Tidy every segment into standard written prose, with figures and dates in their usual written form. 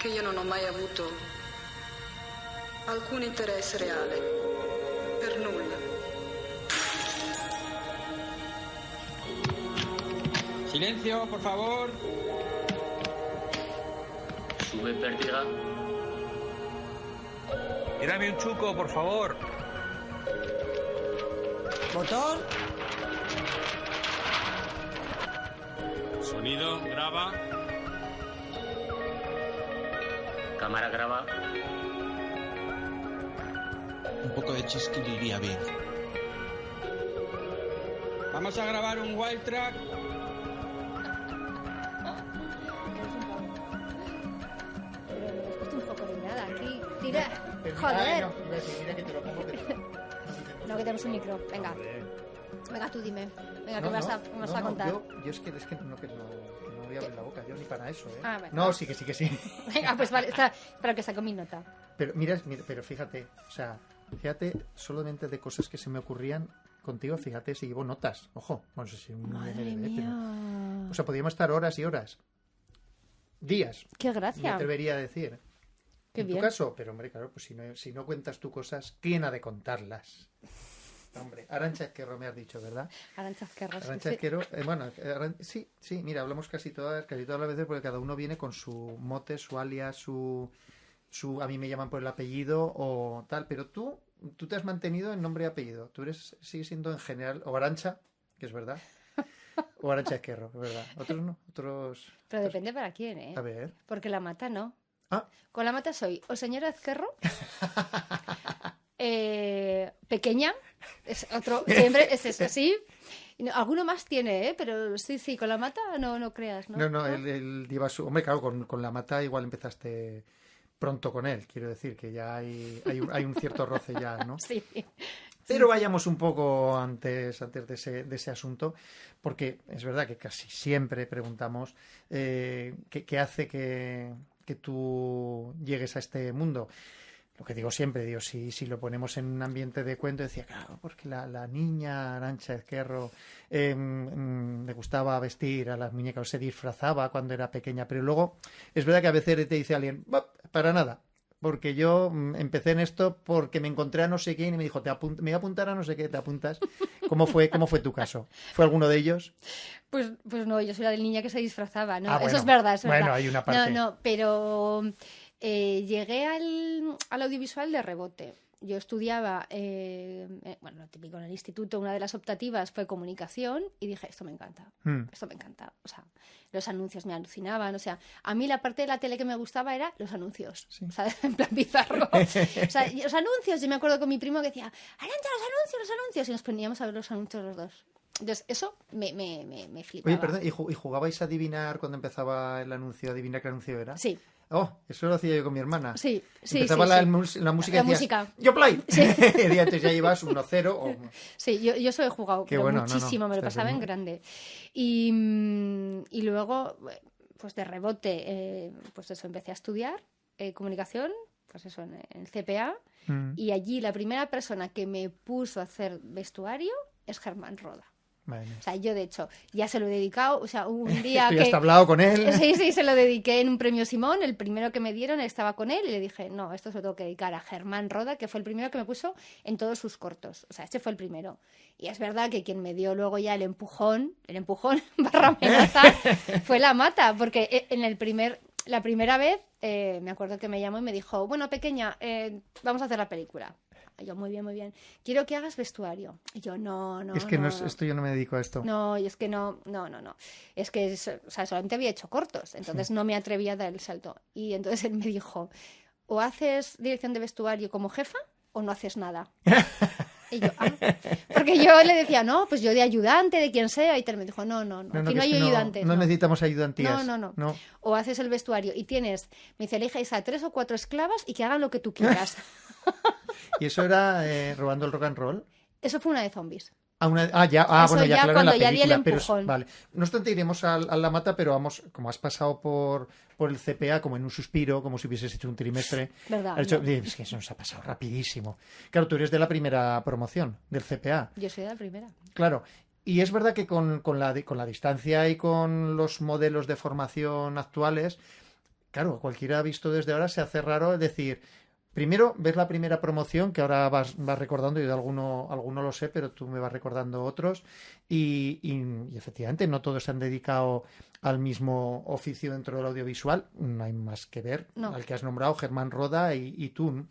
che io non ho mai avuto alcun interesse reale per nulla. Silencio, por favor. Sube pértiga. Tírame un chuco, por favor. ¿Motor? Sonido, graba. Cámara graba. Un poco de chisquill iría bien. Vamos a grabar un wild track. Un poco de nada aquí. Tira. Pero, Joder. no, iba a decir, mira que te lo pongo, pero... No, que tenemos un micro. Venga. Venga, tú dime. Venga, ¿qué me vas a contar? Yo es que no voy a abrir la boca, yo ni para eso, ¿eh? Ah, bueno. No, sí que sí. Venga, pues vale. Espera que saco mi nota. Pero pero fíjate, o sea, solamente de cosas que se me ocurrían contigo, fíjate si llevo notas. Ojo, no sé si un Madre MDB, mía. o sea, podríamos estar horas y horas. Días. Qué Me gracia. atrevería a decir. Qué en bien. tu caso, pero hombre, claro, pues si no cuentas tú cosas, ¿quién ha de contarlas? Hombre, Arantxa Ezquerro me has dicho, ¿verdad? Arantxa Ezquerro. Arantxa Ezquerro, sí, sí, mira, hablamos casi todas las veces porque cada uno viene con su mote, su alias, su a mí me llaman por el apellido o tal, pero tú te has mantenido en nombre y apellido. Tú sigues siendo en general, o Arantxa, que es verdad, o Arantxa Ezquerro, es verdad. Otros no, Pero depende para quién, ¿eh? A ver. Porque la mata no. Ah. Con la mata soy o señora Ezquerro, pequeña, es otro, siempre es eso, sí. Alguno más tiene, ¿eh? Pero sí, con la mata no creas, ¿no? No, él lleva su... Hombre, claro, con la mata igual empezaste pronto con él, quiero decir, que ya hay un cierto roce ya, ¿no? Sí. Pero vayamos un poco antes de ese asunto, porque es verdad que casi siempre preguntamos qué hace que tú llegues a este mundo. Lo que digo siempre, si lo ponemos en un ambiente de cuento, decía, claro, porque la niña Arantxa Ezquerro le gustaba vestir a las muñecas, o se disfrazaba cuando era pequeña, pero luego es verdad que a veces te dice alguien, para nada, porque yo empecé en esto porque me encontré a no sé quién y me dijo, me voy a apuntar a no sé qué, ¿te apuntas? ¿Cómo fue tu caso? ¿Fue alguno de ellos? Pues no, yo soy la niña que se disfrazaba, ¿no? Bueno, eso es verdad, Bueno, hay una parte. No, pero llegué al audiovisual de rebote. Yo estudiaba, lo típico en el instituto, una de las optativas fue comunicación y dije, esto me encanta, esto me encanta. O sea, los anuncios me alucinaban, o sea, a mí la parte de la tele que me gustaba era los anuncios, sí. o sea, en plan bizarro. O sea, los anuncios, yo me acuerdo con mi primo que decía, Arantxa, los anuncios, y nos poníamos a ver los anuncios los dos. Entonces, eso me flipaba. Oye, perdón, ¿y jugabais a adivinar cuando empezaba el anuncio, adivinar qué anuncio era? Sí. Oh, eso lo hacía yo con mi hermana. Sí. Empezaba la música y decías, ¡yo play! Sí. Y entonces ya llevas 1-0 o... Sí, yo eso he jugado muchísimo, me lo pasaba en muy... grande. Y luego, pues de rebote, pues eso, empecé a estudiar comunicación, pues eso, en el CPA, y allí la primera persona que me puso a hacer vestuario es Germán Roda. Vale. O sea, yo de hecho ya se lo he dedicado, o sea, un día ¿Tú ya has hablado con él? Sí, se lo dediqué en un premio Simón, el primero que me dieron estaba con él y le dije, no, esto se lo tengo que dedicar a Germán Roda, que fue el primero que me puso en todos sus cortos, o sea, este fue el primero. Y es verdad que quien me dio luego ya el empujón barra amenaza, fue la mata, porque la primera vez me acuerdo que me llamó y me dijo, bueno, pequeña, vamos a hacer la película. Y yo, muy bien. Quiero que hagas vestuario. Y yo, no. Es que esto yo no me dedico a esto. No, y es que no. Es que, o sea, solamente había hecho cortos, entonces no me atrevía a dar el salto. Y entonces él me dijo, o haces dirección de vestuario como jefa o no haces nada. Y yo, porque yo le decía, no, pues yo de ayudante, de quien sea, y tal. Me dijo, no, aquí no hay ayudantes. No necesitamos ayudantías. No. O haces el vestuario y tienes, me dice, eliges a 3 o 4 esclavas y que hagan lo que tú quieras. ¿Y eso era robando el rock and roll? Eso fue una de zombies. Bueno, ya claro, en la película. Pero, vale. No obstante, iremos a la mata, pero vamos, como has pasado por el CPA, como en un suspiro, como si hubieses hecho un trimestre. ¿Verdad? Es que eso nos ha pasado rapidísimo. Claro, tú eres de la primera promoción del CPA. Yo soy de la primera. Claro. Y es verdad que con la distancia y con los modelos de formación actuales, claro, cualquiera visto desde ahora se hace raro, es decir, primero ves la primera promoción, que ahora vas recordando, yo de alguno lo sé, pero tú me vas recordando otros, y efectivamente no todos se han dedicado al mismo oficio dentro del audiovisual, no hay más que ver, No. al que has nombrado, Germán Roda y tú, ¿no?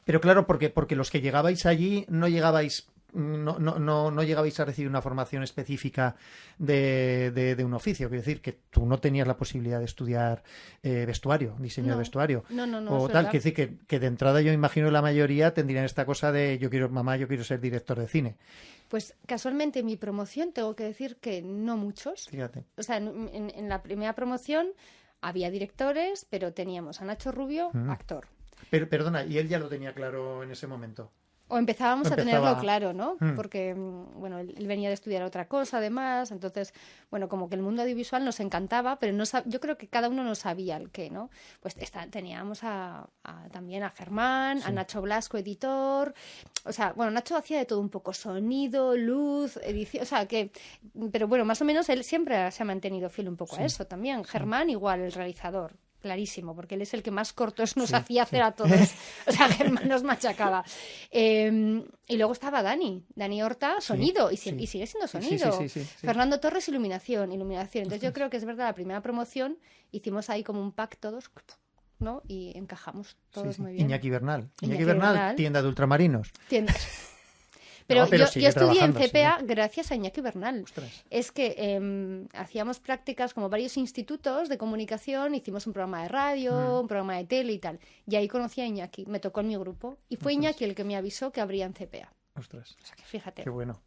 Pero claro, porque los que llegabais allí no llegabais a recibir una formación específica de un oficio. Quiero decir que tú no tenías la posibilidad de estudiar vestuario, diseño de No. vestuario. No, O es tal. verdad. Quiero decir que de entrada yo imagino la mayoría tendrían esta cosa de yo quiero ser director de cine. Pues casualmente en mi promoción tengo que decir que no muchos. Fíjate. O sea, en la primera promoción había directores, pero teníamos a Nacho Rubio, actor. Pero perdona, y él ya lo tenía claro en ese momento. O empezábamos a Empezaba- tenerlo claro, ¿no? Mm. Porque, bueno, él venía de estudiar otra cosa, además. Entonces, bueno, como que el mundo audiovisual nos encantaba, pero yo creo que cada uno no sabía el qué, ¿no? Pues teníamos también a Germán, a Nacho Blasco, editor. O sea, bueno, Nacho hacía de todo un poco, sonido, luz, edición. O sea, pero bueno, más o menos él siempre se ha mantenido fiel un poco a eso también. Germán, igual, el realizador. Clarísimo, porque él es el que más cortos nos hacía hacer a todos. O sea, Germán nos machacaba. Y luego estaba Dani Horta, sonido, y sigue siendo sonido. Sí. Fernando Torres, iluminación. Entonces yo creo que es verdad, la primera promoción hicimos ahí como un pack todos, ¿no? Y encajamos todos Sí. muy bien. Iñaki Bernal, Iñaki Bernal. tienda de ultramarinos. Tiendas. Pero, No, pero yo sigue estudié en trabajando, CPA gracias a Iñaki Bernal. Ostras. Es que hacíamos prácticas como varios institutos de comunicación, hicimos un programa de radio, un programa de tele y tal. Y ahí conocí a Iñaki, me tocó en mi grupo. Y fue Iñaki el que me avisó que habría en CPA. Ostras. O sea que fíjate. Qué bueno.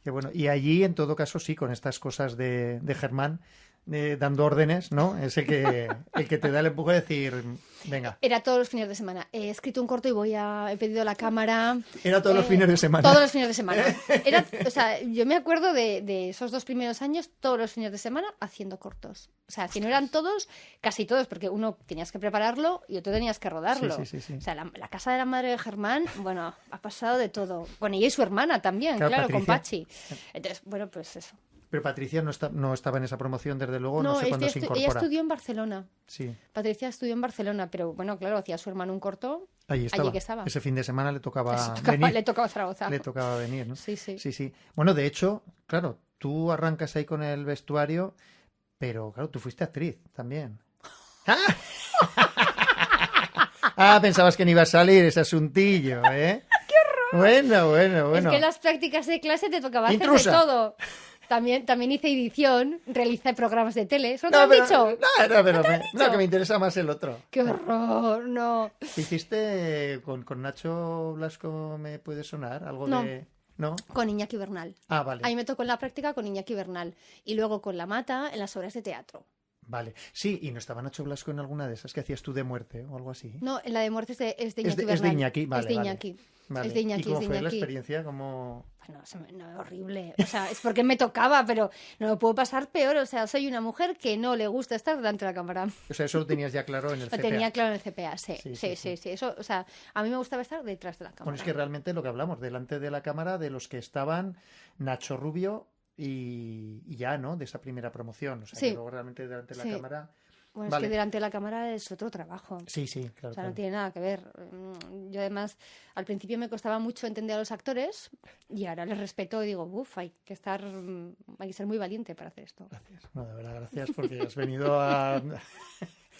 Qué bueno. Y allí, en todo caso, sí, con estas cosas de Germán, dando órdenes, ¿no? Es el que te da el empuje de decir, venga. Era todos los fines de semana. He escrito un corto y he pedido la cámara. Era todos los fines de semana. Todos los fines de semana. O sea, yo me acuerdo de esos 2 primeros años, todos los fines de semana haciendo cortos. O sea, si no eran todos, casi todos, porque uno tenías que prepararlo y otro tenías que rodarlo. Sí. O sea, la casa de la madre de Germán, bueno, ha pasado de todo. Bueno, y su hermana también, Claro, claro, con Patricia. Pachi. Entonces, bueno, pues eso. Pero Patricia no estaba en esa promoción, desde luego, no sé cuándo se ella incorpora. estudió en Barcelona. Sí, Patricia estudió en Barcelona, pero bueno, claro, hacía su hermano un corto. allí que estaba. Ese fin de semana le tocaba Le venir. tocaba Zaragoza. Le tocaba venir, ¿no? Sí. Bueno, de hecho, claro, tú arrancas ahí con el vestuario, pero claro, tú fuiste actriz también. Pensabas que no iba a salir ese asuntillo, ¿eh? ¡Qué horror! Bueno. Es que en las prácticas de clase te tocaba Intrusa. hacer de todo. También hice edición, realicé programas de tele. ¿Eso no te lo han dicho? No, que me interesa más el otro. ¡Qué horror! No. ¿Qué hiciste con Nacho Blasco? ¿Me puede sonar? ¿Algo No. de...? ¿No? Con Iñaki Bernal. Ah, vale. Ahí me tocó en la práctica con Iñaki Bernal. Y luego con La Mata en las obras de teatro. Vale. Sí, ¿y no estaba Nacho Blasco en alguna de esas que hacías tú de muerte o algo así? No, en la de muerte es de Iñaki Es de Bernal. Iñaki, vale, Es de vale. Iñaki. Vale. Es de Iñaki, ¿Y cómo es de fue la Iñaki. experiencia? ¿Cómo... No, es horrible. O sea, es porque me tocaba, pero no lo puedo pasar peor. O sea, soy una mujer que no le gusta estar delante de la cámara. O sea, eso lo tenías ya claro en el Lo CPA. tenía claro en el CPA, sí. Sí. Sí. Eso, o sea, a mí me gustaba estar detrás de la cámara. Bueno, es que realmente lo que hablamos, delante de la cámara, de los que estaban Nacho Rubio y ya, ¿no? De esa primera promoción. O sea, Sí. que luego realmente delante de la Sí. cámara... Bueno, Vale. es que delante de la cámara es otro trabajo. Sí, claro. O sea, no tiene nada que ver. Yo además, al principio me costaba mucho entender a los actores y ahora les respeto y digo, hay que ser muy valiente para hacer esto. Gracias. No, de verdad, gracias porque has venido a...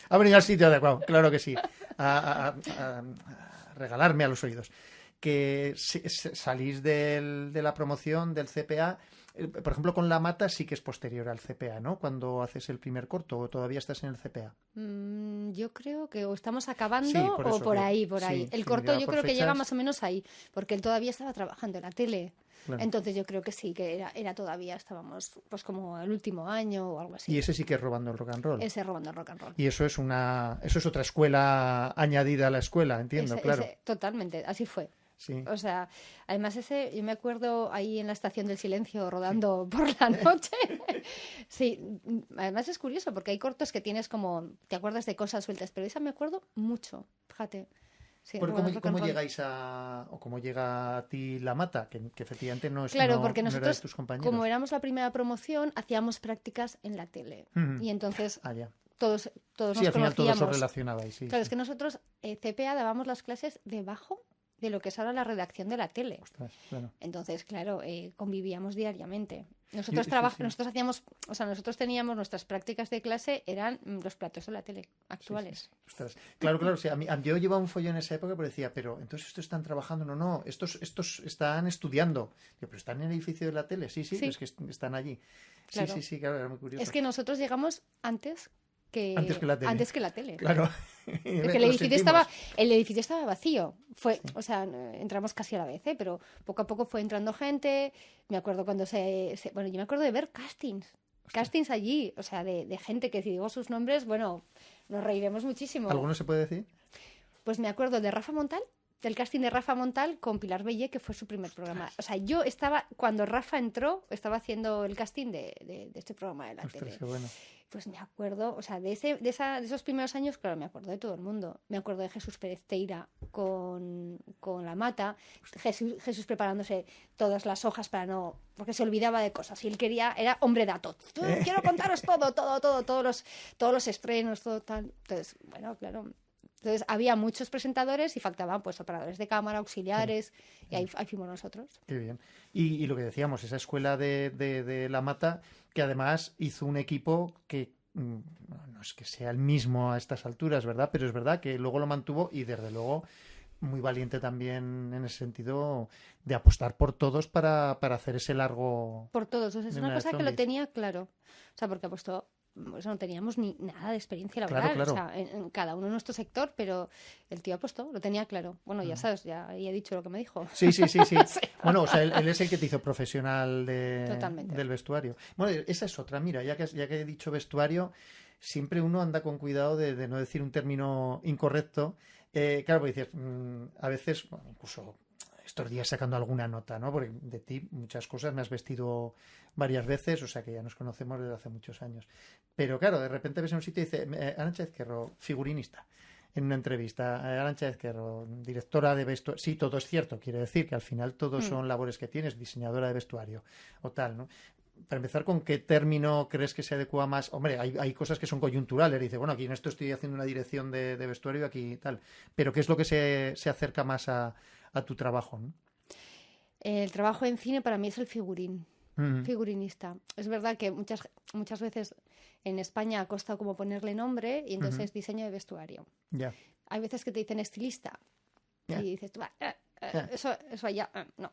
Ha venido al sitio adecuado, claro que sí. A regalarme a los oídos. Que salís de la promoción del CPA... Por ejemplo, con La Mata sí que es posterior al CPA, ¿no? Cuando haces el primer corto, o todavía estás en el CPA. Yo creo que o estamos acabando Sí, por o eso, por que- ahí. sí, El sí, corto miraba yo por creo que llega fechas. más o menos ahí, porque él todavía estaba trabajando en la tele. Claro. Entonces yo creo que sí, que era todavía, estábamos pues como el último año o algo así. Y ese sí que es Robando el Rock and Roll. Ese robando el rock and roll. Y eso es otra escuela añadida a la escuela, entiendo, claro. Totalmente, así fue. Sí. O sea, además yo me acuerdo ahí en la Estación del Silencio rodando por la noche. Sí, además es curioso porque hay cortos que tienes como, te acuerdas de cosas sueltas, pero esa me acuerdo mucho, fíjate. Sí, Pero Robando Rock and ¿cómo Roll. llegáis o cómo llega a ti La Mata? Que efectivamente no es Claro, porque no era de nosotros, tus compañeros. como éramos la primera promoción, hacíamos prácticas en la tele. Ujú. Y entonces Ah, ya. todos Sí, nos al final todos conocíamos. os relacionabais. Sí, Claro, sí. es que nosotros, CPA, dábamos las clases debajo de lo que es ahora la redacción de la tele. Ostras, claro. Entonces, claro, convivíamos diariamente. Nosotros Sí, sí. nosotros hacíamos, o sea, nosotros teníamos nuestras prácticas de clase, eran los platos de la tele actuales. Ostras. Claro, sí, yo llevaba un follón en esa época, pero decía, pero entonces estos están trabajando, no, estos están estudiando. Digo, pero están en el edificio de la tele, sí, Sí. es que están allí. Claro. Sí, claro, era muy curioso. Es que nosotros llegamos antes que Antes que la tele. tele. Claro. Porque el edificio estaba vacío. O sea, entramos casi a la vez, pero poco a poco fue entrando gente. Me acuerdo cuando bueno, yo me acuerdo de ver castings allí, o sea, de gente que si digo sus nombres, bueno, nos reiremos muchísimo. ¿Alguno se puede decir? Pues me acuerdo de Rafa Montal, del casting de Rafa Montal con Pilar Bellé, que fue su primer programa. O sea, yo estaba, cuando Rafa entró, estaba haciendo el casting de este programa de la Ostras, tele. qué bueno. Pues me acuerdo, o sea, de esos primeros años, claro, me acuerdo de todo el mundo. Me acuerdo de Jesús Pérez Teira con La Mata, Jesús preparándose todas las hojas para no... porque se olvidaba de cosas y él era hombre dato. Quiero contaros todo, todos los estrenos, todo tal. Entonces, bueno, claro... Entonces había muchos presentadores y faltaban pues operadores de cámara, auxiliares, y ahí fuimos nosotros. Qué bien. Y lo que decíamos, esa escuela de La Mata, que además hizo un equipo que no es que sea el mismo a estas alturas, ¿verdad? Pero es verdad que luego lo mantuvo y desde luego muy valiente también en ese sentido de apostar por todos para hacer ese largo... Por todos, o sea, es de una una de cosa que lo zombies. tenía claro. O sea, porque apostó... Pues no teníamos ni nada de experiencia laboral, Claro. o sea, en cada uno en nuestro sector, pero el tío apostó, lo tenía claro. Bueno, ya sabes, ya he dicho lo que me dijo. Sí. Bueno, o sea, él es el que te hizo profesional Totalmente. del vestuario. Bueno, esa es otra. Mira, ya que he dicho vestuario, siempre uno anda con cuidado de no decir un término incorrecto. Claro, porque dices, a veces, bueno, incluso estos días sacando alguna nota, ¿no? Porque de ti muchas cosas me has vestido varias veces, o sea que ya nos conocemos desde hace muchos años. Pero claro, de repente ves en un sitio y dice, Arantxa Ezquerro, figurinista, en una entrevista, Arantxa Ezquerro, directora de vestuario. Sí, todo es cierto, quiere decir que al final todos son labores que tienes, diseñadora de vestuario o tal, ¿no? Para empezar, ¿con qué término crees que se adecua más? Hombre, hay cosas que son coyunturales. Dice, bueno, aquí en esto estoy haciendo una dirección de vestuario, aquí tal. Pero ¿qué es lo que se acerca más a tu trabajo, ¿no? El trabajo en cine para mí es el figurín, Mm. figurinista. Es verdad que muchas veces en España ha costado como ponerle nombre y entonces es diseño de vestuario. Ya. Hay veces que te dicen estilista Ya. y dices, eso allá, no.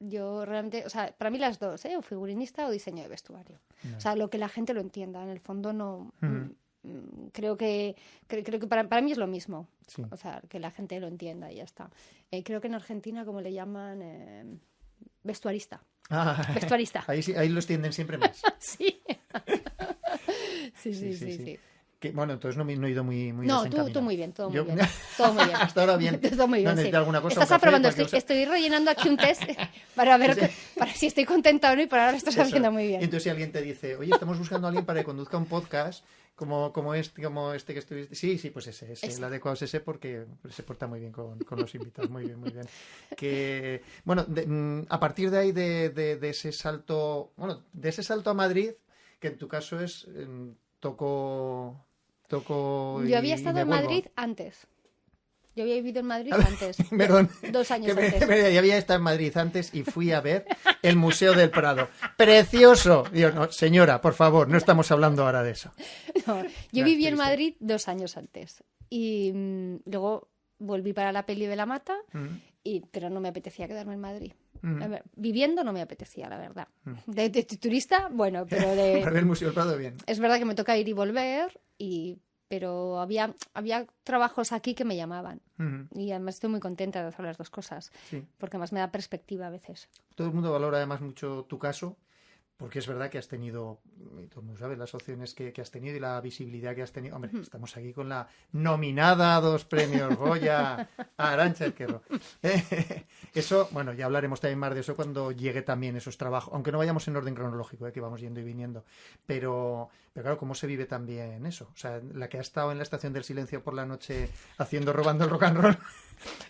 Yo realmente, o sea, para mí las dos, o figurinista o diseño de vestuario. Ya. O sea, lo que la gente lo entienda, en el fondo no... Mm. Creo que para mí es lo mismo. Sí. O sea, que la gente lo entienda y ya está. Creo que en Argentina, como le llaman, vestuarista. Ah, Vestuarista. ahí los tienden siempre más. Sí. Sí. Que, bueno, entonces no he ido muy No, desencaminado. tú muy bien, todo muy Yo- bien. Todo muy bien. Hasta ahora bien. Todo muy bien, No sí. necesito alguna cosa, Estás un café, aprobando, cualquier cosa. estoy rellenando aquí un test para ver para si estoy contenta o no y por ahora lo estás Eso. haciendo muy Y bien. entonces si alguien te dice, oye, estamos buscando a alguien para que conduzca un podcast como este que estuviste. Sí, pues ese. El adecuado es ese porque se porta muy bien con los invitados. Muy bien. Que, bueno, a partir de ahí, de ese salto, bueno, de ese salto a Madrid, que en tu caso es toco Yo había estado en Madrid antes. Yo había vivido en Madrid antes. Perdón. 2 años Que antes. ya había estado en Madrid antes y fui a ver el Museo del Prado. ¡Precioso! Digo, no, señora, por favor, no estamos hablando ahora de eso. No, yo viví en Madrid 2 años antes. Y luego volví para la peli de La Mata, pero no me apetecía quedarme en Madrid. A ver, viviendo no me apetecía, la verdad. De turista, bueno, pero Para ver el Museo del Prado, bien. es verdad que me toca ir y volver, pero había trabajos aquí que me llamaban. Y además estoy muy contenta de hacer las dos cosas, Sí. porque además me da perspectiva a veces. Todo el mundo valora además mucho tu caso, porque es verdad que has tenido, y todo el mundo sabe, las opciones que has tenido y la visibilidad que has tenido. Hombre, estamos aquí con la nominada a 2 premios Goya, Arantxa Ezquerro. Eso, bueno, ya hablaremos también más de eso cuando llegue también esos trabajos, aunque no vayamos en orden cronológico, que vamos yendo y viniendo. Pero claro, ¿cómo se vive también eso? O sea, la que ha estado en la Estación del Silencio por la noche robando el rock and roll,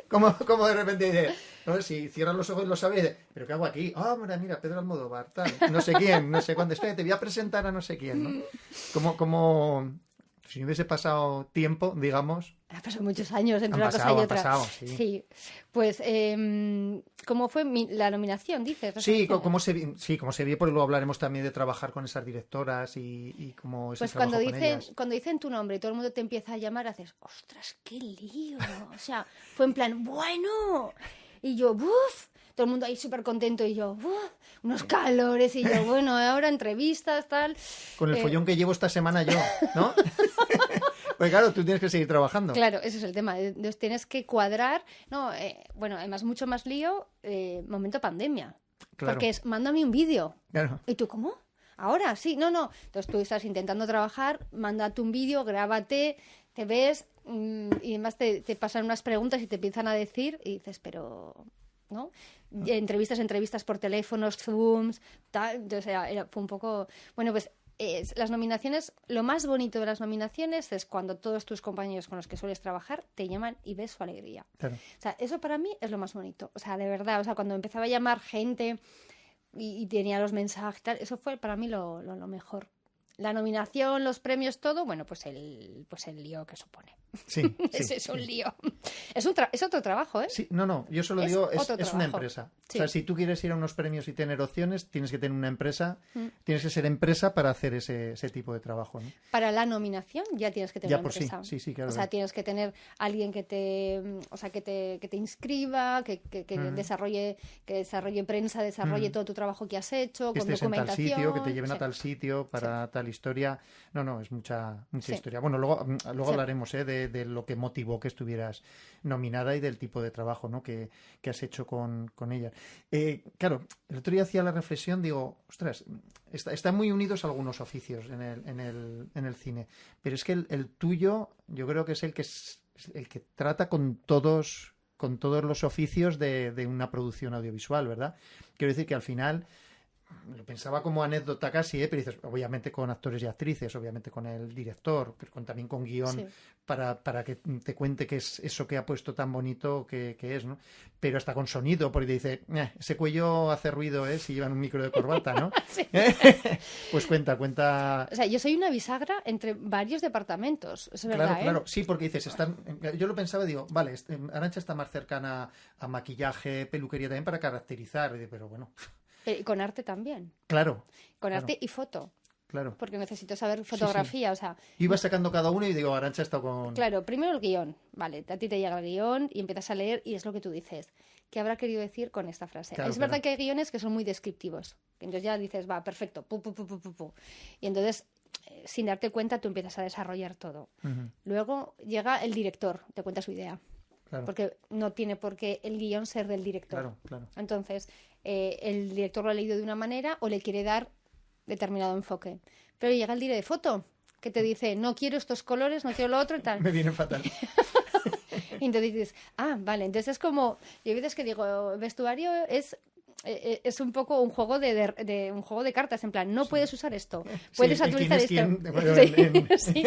¿cómo de repente dice, no, si cierras los ojos lo sabes, pero ¿qué hago aquí? Ah, mira, Pedro Almodóvar, tal, no sé quién, no sé cuándo, espera, te voy a presentar a no sé quién, ¿no? Si no hubiese pasado tiempo, digamos... Ha pasado muchos años entre Han una cosa pasado, y han otra. pasado, sí. Pues, ¿cómo fue la nominación, dices? ¿Las Sí, nominaciones? como se vio, pues luego hablaremos también de trabajar con esas directoras y cómo es Pues el trabajo cuando con dicen, ellas. cuando dicen tu nombre y todo el mundo te empieza a llamar, haces, ¡ostras, qué lío! O sea, fue en plan, ¡bueno! Y yo, ¡buf! Todo el mundo ahí súper contento y yo, ¡buf! Unos calores y yo, bueno, ahora entrevistas, tal. Con el follón que llevo esta semana yo, ¿no? Pues claro, tú tienes que seguir trabajando. Claro, ese es el tema. Entonces tienes que cuadrar. No, bueno, además mucho más lío, momento pandemia. Claro. Porque es, mándame un vídeo. Claro. ¿Y tú cómo? Ahora, sí, no. Entonces tú estás intentando trabajar, mándate un vídeo, grábate, te ves y además te pasan unas preguntas y te empiezan a decir y dices, pero... ¿no? Entrevistas por teléfonos, Zooms, tal. Entonces fue un poco... Bueno, pues las nominaciones, lo más bonito de las nominaciones es cuando todos tus compañeros con los que sueles trabajar te llaman y ves su alegría. Claro. O sea, eso para mí es lo más bonito. O sea, de verdad, o sea, cuando empezaba a llamar gente y tenía los mensajes y tal, eso fue para mí lo mejor. La nominación, los premios, todo, bueno, pues el lío que supone. Sí, Es un lío. Es otro trabajo, ¿eh? Sí, no, yo solo Es digo, otro es una trabajo. empresa. Sí. O sea, si tú quieres ir a unos premios y tener opciones, tienes que tener una empresa, tienes que ser empresa para hacer ese tipo de trabajo, ¿no? Para la nominación ya tienes que tener Ya una por sí, empresa. sí, claro. O sea, tienes que tener alguien que te inscriba, que desarrolle prensa, desarrolle todo tu trabajo que has hecho, Que con estés en tal documentación. sitio, que te lleven Sí. a tal sitio para tal historia. No, es mucha Sí. historia. Bueno, luego Sí. hablaremos de lo que motivó que estuvieras nominada y del tipo de trabajo, ¿no? que has hecho con ella. Claro, el otro día hacía la reflexión, digo, ostras, están muy unidos algunos oficios en el cine, pero es que el tuyo yo creo que es el que trata con todos los oficios de una producción audiovisual, ¿verdad? Quiero decir que al final... Lo pensaba como anécdota casi, pero dices, obviamente con actores y actrices, obviamente con el director, pero también con guión, Sí. para que te cuente qué es eso que ha puesto tan bonito que es, ¿no? Pero hasta con sonido, porque te dice, ese cuello hace ruido, si llevan un micro de corbata, ¿no? Sí. Pues cuenta. O sea, yo soy una bisagra entre varios departamentos, es verdad, Claro, sí, porque dices, yo lo pensaba, digo, vale, Arantxa está más cercana a maquillaje, peluquería también para caracterizar, pero bueno... Y con arte también. Claro. Con arte y foto. Claro. Porque necesito saber fotografía, o sea... Yo iba sacando cada uno y digo, Arantxa está con... Claro, primero el guión. Vale, a ti te llega el guión y empiezas a leer y es lo que tú dices. ¿Qué habrá querido decir con esta frase? Claro, es verdad que hay guiones que son muy descriptivos. Entonces ya dices, va, perfecto, pu. Y entonces, sin darte cuenta, tú empiezas a desarrollar todo. Ujú. Luego llega el director, te cuenta su idea. Claro. Porque no tiene por qué el guión ser del director. Claro. Entonces, el director lo ha leído de una manera o le quiere dar determinado enfoque. Pero llega el director de foto, que te dice, no quiero estos colores, no quiero lo otro y tal. Me viene fatal. Y entonces dices, vale, entonces es como, yo a veces que digo, vestuario es un poco un juego un juego de cartas, en plan, no puedes usar esto, puedes Sí, el utilizar quién esto. es quién, bueno, Sí.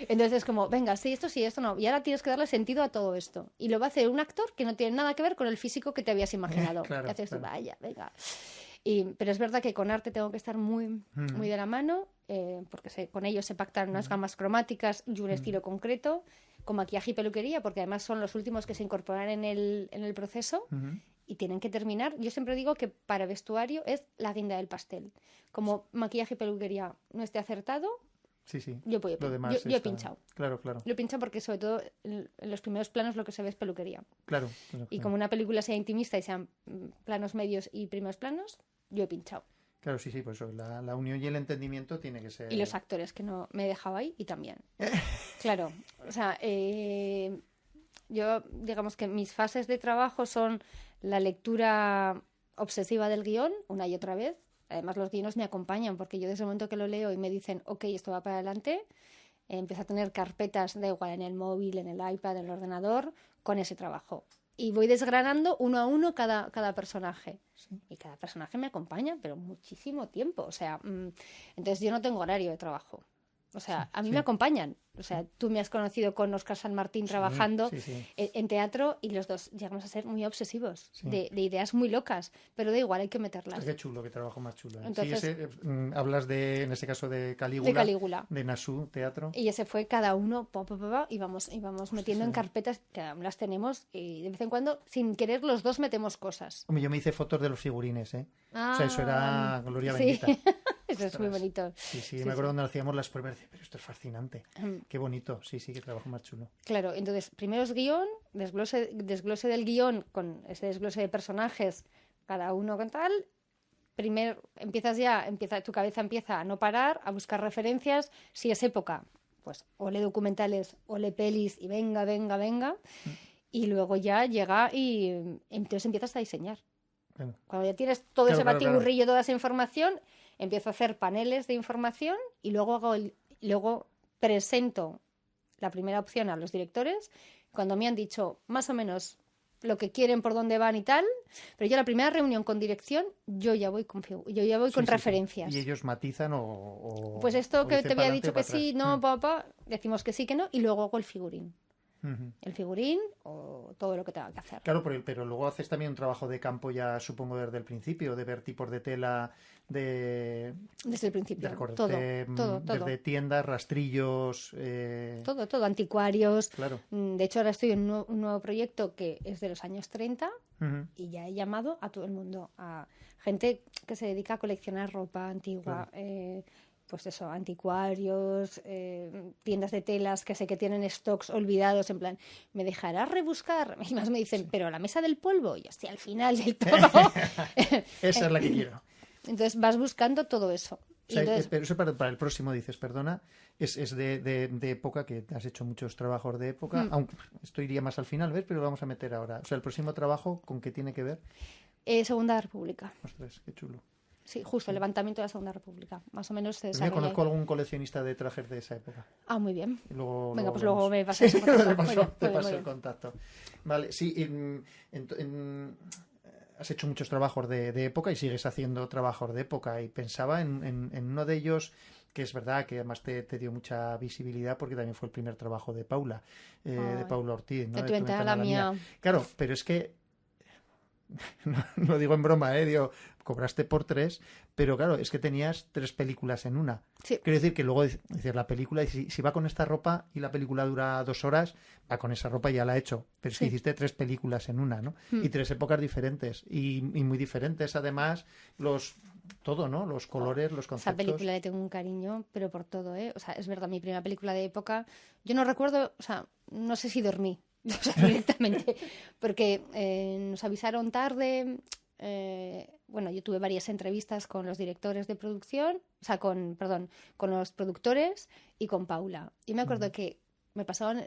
Entonces es como, venga, sí, esto no, y ahora tienes que darle sentido a todo esto. Y lo va a hacer un actor que no tiene nada que ver con el físico que te habías imaginado. Claro, Y haces tú, claro. vaya, venga. Pero es verdad que con arte tengo que estar muy de la mano, porque con ellos se pactan unas gamas cromáticas y un estilo concreto, con maquillaje y peluquería, porque además son los últimos que se incorporan en el proceso. Ujú. Y tienen que terminar. Yo siempre digo que para vestuario es la guinda del pastel. Como maquillaje y peluquería no esté acertado, Sí. yo Lo demás he está- pinchado. Claro. Lo he pinchado porque sobre todo en los primeros planos lo que se ve es peluquería. Claro. Y como una película sea intimista y sean planos medios y primeros planos, yo he pinchado. Claro, sí, pues eso, la unión y el entendimiento tiene que ser... Y los actores que no me he dejado ahí y también. Claro, o sea, yo digamos que mis fases de trabajo son la lectura obsesiva del guión una y otra vez. Además los guiones me acompañan porque yo desde el momento que lo leo y me dicen, ok, esto va para adelante, empiezo a tener carpetas, da igual, en el móvil, en el iPad, en el ordenador, con ese trabajo. Y voy desgranando uno a uno cada personaje. Y cada personaje me acompaña, pero muchísimo tiempo. O sea, entonces yo no tengo horario de trabajo. O sea, a mí sí. me acompañan. O sea, tú me has conocido con Óscar San Martín trabajando sí. en teatro y los dos llegamos a ser muy obsesivos Sí. de ideas muy locas, pero da igual, hay que Es meterlas. que chulo, que trabajo más chulo. ¿eh? Entonces- Sí, hablas de, en este caso, de Calígula. De Calígula. De Nasú, teatro. Y ese fue cada uno, y vamos metiendo sí. en carpetas, que aún las tenemos, y de vez en cuando, sin querer, los dos metemos cosas. Hombre, yo me hice fotos de los figurines, ¿eh? O sea, eso era gloria sí. bendita. Eso es muy Ostras. bonito. Sí, me acuerdo cuando hacíamos las pruebas, decía, pero esto es fascinante. Mm. Qué bonito, sí, que trabajo más chulo. Claro, entonces, primero es guión, desglose del guión con ese desglose de personajes, cada uno con tal. Primero tu cabeza empieza a no parar, a buscar referencias. Si es época, pues o lee documentales o lee pelis y venga. Y luego ya llega y entonces empiezas a diseñar. Bueno, Cuando ya tienes todo Claro, ese claro, batiburrillo, toda esa información, empiezo a hacer paneles de información y luego presento la primera opción a los directores. Cuando me han dicho más o menos lo que quieren, por dónde van y tal, pero yo la primera reunión con dirección, yo ya voy con sí, referencias. Y ellos matizan o Pues esto o que dicen te había pa'lante dicho o que para sí, atrás. no, papá, decimos que sí, que no, y luego hago el figurín. Ujú. El figurín o todo lo que tenga que hacer. Claro, pero luego haces también un trabajo de campo ya, supongo, desde el principio, de ver tipos de tela, de Desde el principio. recorte, Todo. desde tiendas, rastrillos... Todo, anticuarios. Claro. De hecho, ahora estoy en un nuevo proyecto que es de los años 30 Ujú. y ya he llamado a todo el mundo, a gente que se dedica a coleccionar ropa antigua, pues eso, anticuarios, tiendas de telas que sé que tienen stocks olvidados, en plan, ¿me dejarás rebuscar? Y más me dicen, pero la mesa del polvo, y hasta al final del todo. Esa es la que quiero. Entonces vas buscando todo eso. O sea, Entonces, pero eso para el próximo dices, perdona, es de época, que has hecho muchos trabajos de época, aunque esto iría más al final, ¿ves? Pero lo vamos a meter ahora. O sea, el próximo trabajo, ¿con qué tiene que ver? Segunda República. Ostras, qué chulo. Sí, justo, el levantamiento de la Segunda República. Más o menos se Pues yo desarrolla. conozco algún coleccionista de trajes de esa época. Ah, muy bien. Y luego, Venga, pues vemos. luego me pasas el Sí, contacto. te paso, Muy bien, te muy paso bien. el contacto. Vale, sí, has hecho muchos trabajos de época y sigues haciendo trabajos de época. Y pensaba en uno de ellos, que es verdad que además te dio mucha visibilidad porque también fue el primer trabajo de Paula, de Ay, Paula Ortiz, ¿no? de De tu ventana a la mía. Claro, pero es que no lo digo en broma, digo, cobraste por 3, pero claro, es que tenías 3 películas en una. Sí. Quiero decir que luego dices la película, y si va con esta ropa y la película dura 2 horas, va con esa ropa y ya la ha hecho. Pero es que Sí. hiciste 3 películas en una, ¿no? Y 3 épocas diferentes y muy diferentes, además, todo, ¿no? Los colores, los Esa conceptos. película le tengo un cariño, pero por todo, ¿eh? O sea, es verdad, mi primera película de época, yo no recuerdo, o sea, no sé si dormí, o sea, directamente, porque nos avisaron tarde. Bueno, yo tuve varias entrevistas con los directores de producción, o sea, con los productores y con Paula. Y me acuerdo que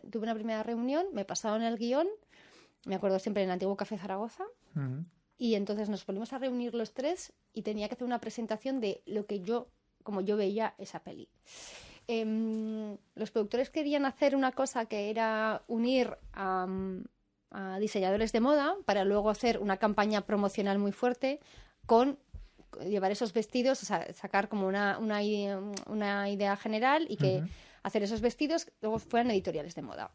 tuve una primera reunión, me pasaron el guión, me acuerdo siempre en el antiguo Café Zaragoza, Ujú. y entonces nos volvimos a reunir los 3 y tenía que hacer una presentación de como yo veía esa peli. Los productores querían hacer una cosa que era unir a diseñadores de moda para luego hacer una campaña promocional muy fuerte con llevar esos vestidos, o sea, sacar como una idea general y que hacer esos vestidos luego fueran editoriales de moda.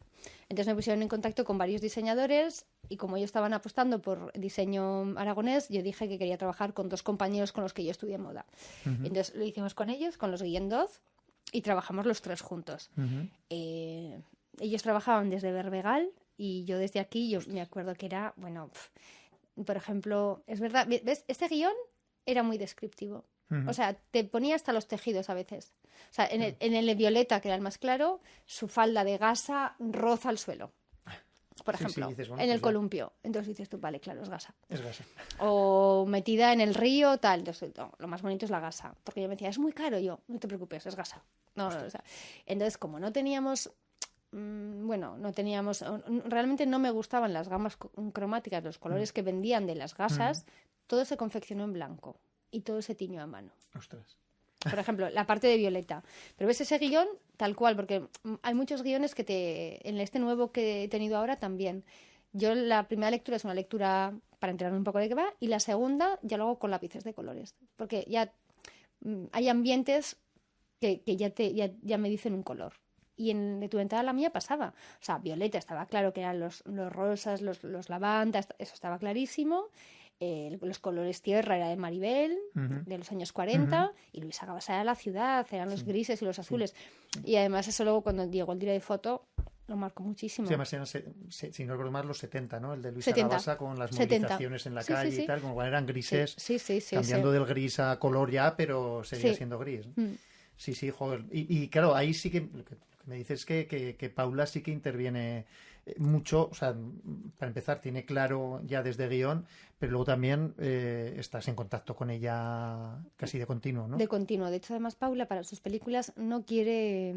Entonces me pusieron en contacto con varios diseñadores y como ellos estaban apostando por diseño aragonés, yo dije que quería trabajar con 2 compañeros con los que yo estudié moda. Entonces lo hicimos con ellos, con los Guillendoz, y trabajamos los 3 juntos. Ujú. Ellos trabajaban desde Berbegal y yo desde aquí. Yo me acuerdo que era, bueno, por ejemplo, es verdad, ¿ves? Este guión era muy descriptivo. O sea, te ponía hasta los tejidos a veces. O sea, en el de Violeta, que era el más claro, su falda de gasa roza el suelo. Por Sí, ejemplo, dices, bueno, en pues el ya. columpio. Entonces dices tú, vale, claro, es gasa. Es gasa. O metida en el río, tal. Entonces, no, lo más bonito es la gasa. Porque yo me decía, es muy caro. Yo, no te preocupes, es gasa. No, o sea, entonces, como no teníamos... realmente no me gustaban las gamas cromáticas, los colores que vendían de las gasas, todo se confeccionó en blanco y todo se tiñó a mano. Ostras. Por ejemplo, la parte de Violeta. Pero ves ese guión tal cual, porque hay muchos guiones en este nuevo que he tenido ahora también. Yo la primera lectura es una lectura para enterarme un poco de qué va, y la segunda ya lo hago con lápices de colores, porque ya hay ambientes que ya me dicen un color. Y en De tu ventana a la mía pasaba. O sea, violeta estaba claro que eran los rosas, los lavandas, eso estaba clarísimo. Los colores tierra era de Maribel, de los años 40, y Luisa Gabas era la ciudad, eran los grises y los azules. Y además eso luego cuando llegó el día de foto lo marcó muchísimo. Sí, además eran, si no recuerdo mal, los 70, ¿no? El de Luisa 70. Gabasa con las movilizaciones en la calle y tal, como eran grises, cambiando del gris a color ya, pero seguía siendo gris, ¿no? Sí, joder. Y claro, ahí sí que lo que me dices es que Paula sí que interviene mucho, o sea, para empezar tiene claro ya desde guión, pero luego también estás en contacto con ella casi de continuo, ¿no? De continuo. De hecho, además, Paula para sus películas no quiere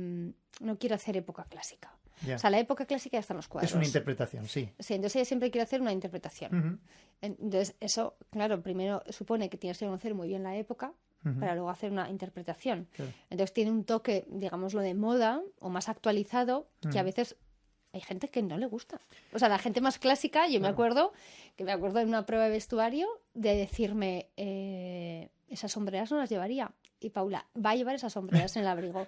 hacer época clásica. Ya. O sea, la época clásica ya está en los cuadros. Es una interpretación, sí. Sí, entonces ella siempre quiere hacer una interpretación. Entonces, eso, claro, primero supone que tienes que conocer muy bien la época para luego hacer una interpretación. Claro. Entonces tiene un toque, digámoslo, de moda o más actualizado que a veces hay gente que no le gusta. O sea, la gente más clásica, yo me acuerdo en una prueba de vestuario de decirme, esas sombreras no las llevaría. Y Paula, va a llevar esas sombreras en el abrigo.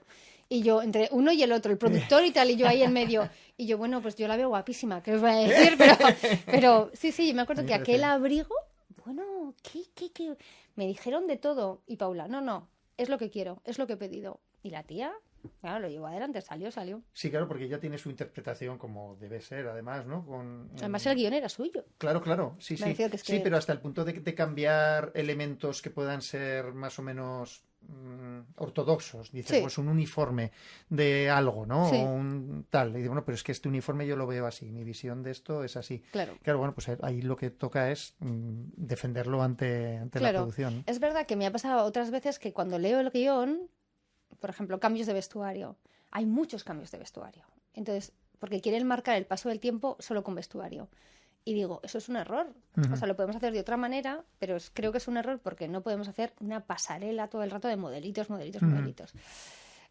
Y yo, entre uno y el otro, el productor y tal, y yo ahí en medio. Y yo, bueno, pues yo la veo guapísima, ¿qué os voy a decir? Pero sí, yo me acuerdo que aquel abrigo, bueno, ¿qué? Me dijeron de todo. Y Paula, no, es lo que quiero, es lo que he pedido. Y la tía, claro, lo llevó adelante, salió. Sí, claro, porque ella tiene su interpretación como debe ser, además, ¿no? Además el guión era suyo. Claro, sí. Que sí, pero hasta el punto de cambiar elementos que puedan ser más o menos ortodoxos. Dices, pues un uniforme de algo, ¿no? Sí. O un tal. Y digo, bueno, pero es que este uniforme yo lo veo así, mi visión de esto es así. Claro, bueno, pues ahí lo que toca es defenderlo ante la producción. Es verdad que me ha pasado otras veces que cuando leo el guión, por ejemplo, cambios de vestuario. Hay muchos cambios de vestuario. Entonces, porque quieren marcar el paso del tiempo solo con vestuario. Y digo, eso es un error. O sea, lo podemos hacer de otra manera, pero creo que es un error porque no podemos hacer una pasarela todo el rato de modelitos.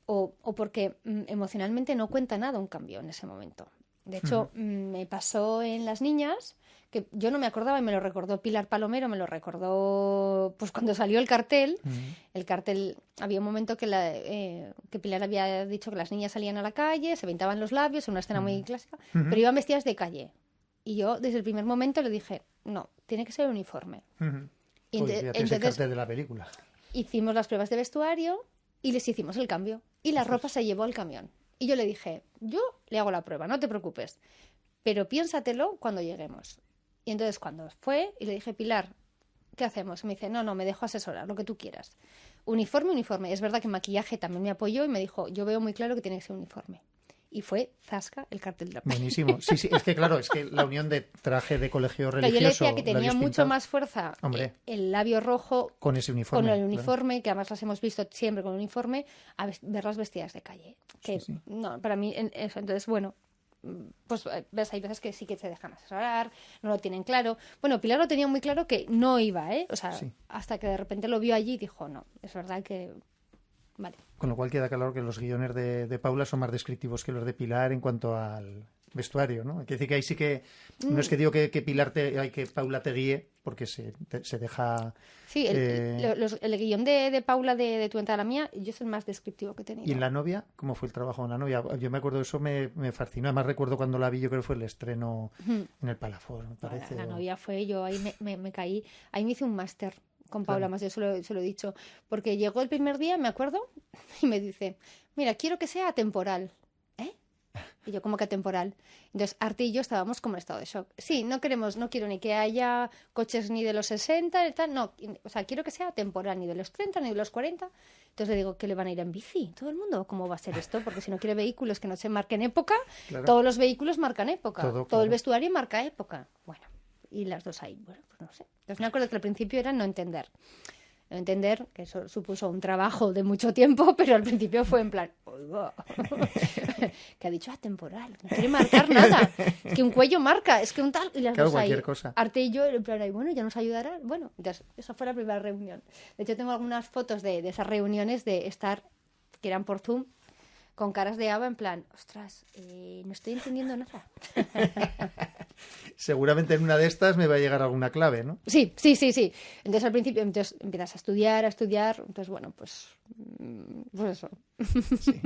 O porque emocionalmente no cuenta nada un cambio en ese momento. De hecho, me pasó en Las Niñas, que yo no me acordaba y me lo recordó Pilar Palomero, me lo recordó pues cuando salió el cartel. El cartel, había un momento que Pilar había dicho que las niñas salían a la calle, se pintaban los labios, en una escena muy clásica, pero iban vestidas de calle. Y yo desde el primer momento le dije, no, tiene que ser uniforme. Y entonces el cartel de la película. Hicimos las pruebas de vestuario y les hicimos el cambio. Y la ropa se llevó al camión. Y yo le dije, yo le hago la prueba, no te preocupes, pero piénsatelo cuando lleguemos. Y entonces cuando fue, y le dije, Pilar, ¿qué hacemos? Y me dice, no, me dejo asesorar, lo que tú quieras. Uniforme. Es verdad que maquillaje también me apoyó y me dijo, yo veo muy claro que tiene que ser uniforme. Y fue zasca el cartel de la película. Buenísimo. Sí, es que claro, es que la unión de traje de colegio religioso... Pero yo le decía que tenía mucho más fuerza el labio rojo con ese uniforme. Con el uniforme, que además las hemos visto siempre con uniforme, a verlas vestidas de calle. Que no, para mí eso. Entonces, bueno, pues ves, hay veces que sí que se dejan asesorar, no lo tienen claro. Bueno, Pilar lo tenía muy claro que no iba, o sea, hasta que de repente lo vio allí y dijo, no, es verdad que... Vale. Con lo cual queda claro que los guiones de Paula son más descriptivos que los de Pilar en cuanto al vestuario, ¿no? Hay que decir que ahí sí que... No es que digo que Paula te guíe, porque se deja... Sí, el guión de Paula de Tu ventana a la mía, yo es el más descriptivo que he tenido. ¿Y en La novia? ¿Cómo fue el trabajo en La novia? Yo me acuerdo de eso, me fascinó. Además recuerdo cuando la vi, yo creo que fue el estreno en el Palafor, me parece. La novia fue, yo ahí me caí, ahí me hice un máster con Paula, más yo se lo he dicho, porque llegó el primer día, me acuerdo, y me dice, mira, quiero que sea atemporal. Y yo, ¿cómo que atemporal? Entonces, Arte y yo estábamos como en estado de shock. Sí, no quiero ni que haya coches ni de los 60, ni tal, no, o sea, quiero que sea atemporal, ni de los 30, ni de los 40. Entonces le digo, ¿que le van a ir en bici? ¿Todo el mundo? ¿Cómo va a ser esto? Porque si no quiere vehículos que no se marquen época, todos los vehículos marcan época, todo el vestuario marca época. Bueno, y las dos ahí, bueno, pues no sé. Entonces me acuerdo que al principio era no entender, que eso supuso un trabajo de mucho tiempo, pero al principio fue en plan, oiga, que ha dicho atemporal, no quiere marcar nada, es que un cuello marca, es que un tal, y las dos ahí, cosa. Arte y yo, en plan ahí, bueno, ya nos ayudará, bueno, entonces esa fue la primera reunión. De hecho tengo algunas fotos de esas reuniones de estar, que eran por Zoom, con caras de Ava en plan, ostras, no estoy entendiendo nada. Seguramente en una de estas me va a llegar alguna clave, ¿no? Sí. Entonces al principio empiezas a estudiar. Entonces, bueno, pues eso. Sí.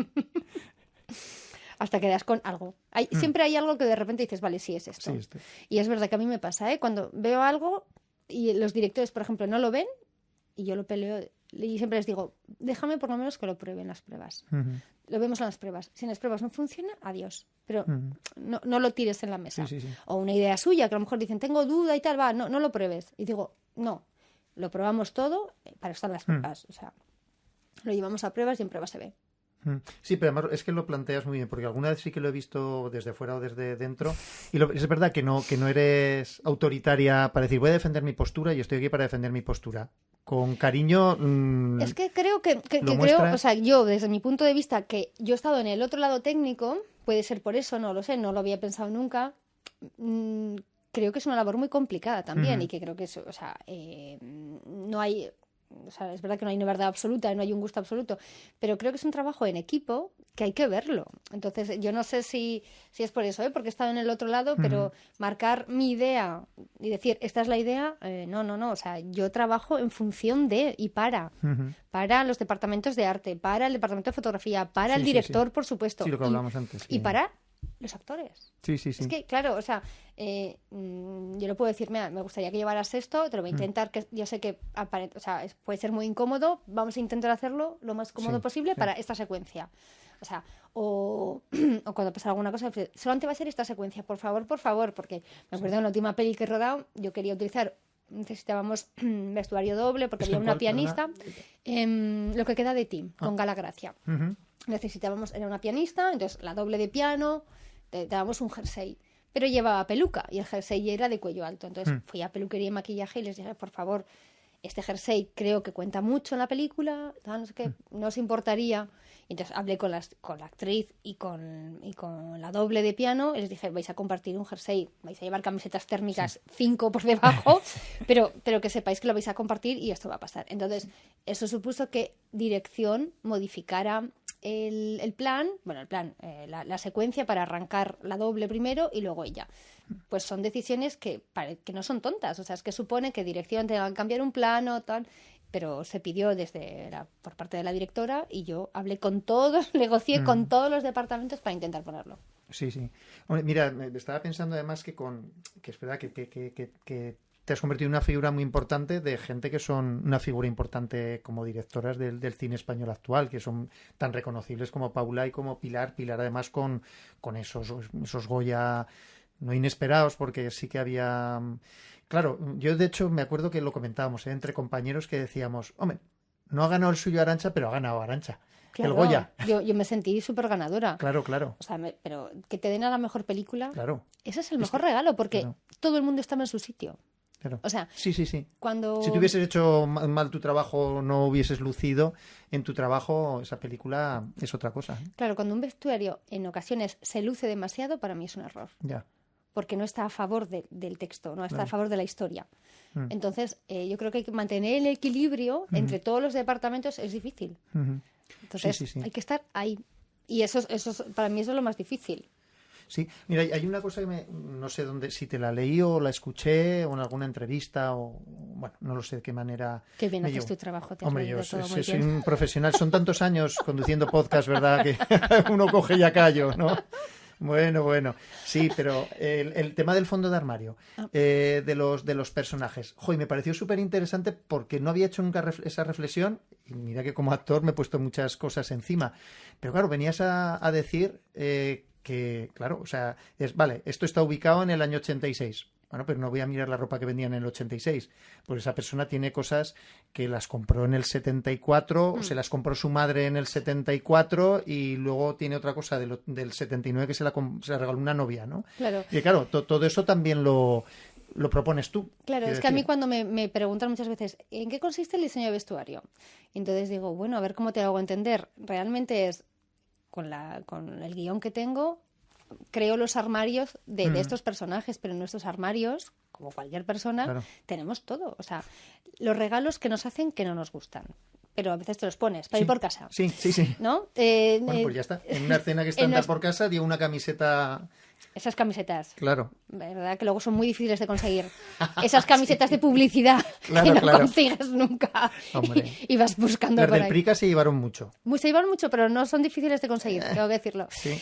Hasta que das con algo. Siempre hay algo que de repente dices, vale, sí es esto. Sí, esto. Y es verdad que a mí me pasa, ¿eh? Cuando veo algo y los directores, por ejemplo, no lo ven y yo lo peleo y siempre les digo, déjame por lo menos que lo prueben las pruebas. Lo vemos en las pruebas. Si en las pruebas no funciona, adiós. Pero no lo tires en la mesa. Sí. O una idea suya, que a lo mejor dicen, tengo duda y tal, va, no lo pruebes. Y digo, no, lo probamos todo para estar las pruebas. O sea, lo llevamos a pruebas y en pruebas se ve. Sí, pero además es que lo planteas muy bien, porque alguna vez sí que lo he visto desde fuera o desde dentro, y es verdad que no eres autoritaria para decir, voy a defender mi postura y estoy aquí para defender mi postura. Con cariño... Es que creo que muestras... o sea, yo desde mi punto de vista, que yo he estado en el otro lado técnico, puede ser por eso, no lo sé, no lo había pensado nunca, creo que es una labor muy complicada también, y que creo que eso, o sea, no hay... O sea, es verdad que no hay una verdad absoluta, no hay un gusto absoluto, pero creo que es un trabajo en equipo que hay que verlo. Entonces, yo no sé si es por eso, porque he estado en el otro lado, pero marcar mi idea y decir, esta es la idea, no. O sea, yo trabajo en función de y para los departamentos de arte, para el departamento de fotografía, para el director, por supuesto. Sí, lo que hablamos antes. Sí. Y para los actores. Sí. Es que, claro, o sea, yo le puedo decir, mira, me gustaría que llevaras esto, te lo voy a intentar, que yo sé que o sea, puede ser muy incómodo, vamos a intentar hacerlo lo más cómodo posible para esta secuencia. O sea, o cuando pasa alguna cosa, solamente va a ser esta secuencia, por favor, porque me acuerdo en la última peli que he rodado, yo quería necesitábamos vestuario doble porque había una pianista, Lo que queda de ti, con Gala Gracia. Necesitábamos, era una pianista, entonces la doble de piano, te dábamos un jersey, pero llevaba peluca y el jersey era de cuello alto. Entonces fui a peluquería y maquillaje y les dije, por favor, este jersey creo que cuenta mucho en la película, no sé qué, no os importaría. Y entonces hablé con la actriz y con la doble de piano y les dije, vais a compartir un jersey, vais a llevar camisetas térmicas 5 por debajo, pero que sepáis que lo vais a compartir y esto va a pasar. Entonces, eso supuso que dirección modificara el plan, la secuencia para arrancar la doble primero y luego ella. Pues son decisiones que no son tontas, o sea, es que supone que dirección tenga que cambiar un plano, tal, pero se pidió por parte de la directora y yo hablé con todos, negocié con todos los departamentos para intentar ponerlo. Sí. Hombre, mira, me estaba pensando además que es verdad que te has convertido en una figura muy importante de gente que son una figura importante como directoras del cine español actual, que son tan reconocibles como Paula y como Pilar además con esos Goya no inesperados, porque sí que había... Claro, yo de hecho me acuerdo que lo comentábamos entre compañeros que decíamos, hombre, no ha ganado el suyo Arantxa, pero ha ganado Arantxa. Claro, el Goya. Yo me sentí súper ganadora. Claro. O sea, pero que te den a la mejor película, claro. Ese es el mejor regalo, porque todo el mundo estaba en su sitio. Claro. O sea, sí. Cuando... Si tú hubieses hecho mal tu trabajo, no hubieses lucido en tu trabajo, esa película es otra cosa. Claro, cuando un vestuario en ocasiones se luce demasiado, para mí es un error. Ya. Porque no está a favor del texto, no está a favor de la historia. Entonces, yo creo que hay que mantener el equilibrio entre todos los departamentos, es difícil. Entonces, hay que estar ahí. Y eso para mí eso es lo más difícil. Sí, mira, hay una cosa que no sé dónde, si te la leí o la escuché o en alguna entrevista o, bueno, no lo sé de qué manera. Qué bien haces tu trabajo, te has Hombre, leído yo todo muy soy bien. un profesional, son tantos años conduciendo podcast, ¿verdad? Que uno coge ya callo, ¿no? Bueno. Sí, pero el tema del fondo de armario, de los personajes, me pareció súper interesante porque no había hecho nunca esa reflexión y mira que como actor me he puesto muchas cosas encima. Pero claro, venías a decir que, claro, o sea, vale, esto está ubicado en el año 86. Bueno, pero no voy a mirar la ropa que vendían en el 86. Pues esa persona tiene cosas que las compró en el 74, o se las compró su madre en el 74 y luego tiene otra cosa del 79 que se la regaló una novia, ¿no? Claro. Y claro, todo eso también lo propones tú. Claro, es que a mí cuando me preguntan muchas veces ¿en qué consiste el diseño de vestuario? Entonces digo, bueno, a ver cómo te lo hago entender. Realmente es con el guión que tengo, creo los armarios de estos personajes, pero en nuestros armarios, como cualquier persona, tenemos todo. O sea, los regalos que nos hacen que no nos gustan. Pero a veces te los pones para ir por casa. Sí. ¿No? Bueno, pues ya está. En una escena que está andar por casa dio una camiseta Esas camisetas. Claro. ¿Verdad? Que luego son muy difíciles de conseguir. Esas camisetas de publicidad Claro, que no claro. consigues nunca. Hombre. Y vas buscando Las por del ahí. Prica se llevaron mucho. Se llevan mucho, pero no son difíciles de conseguir, tengo que decirlo. Sí.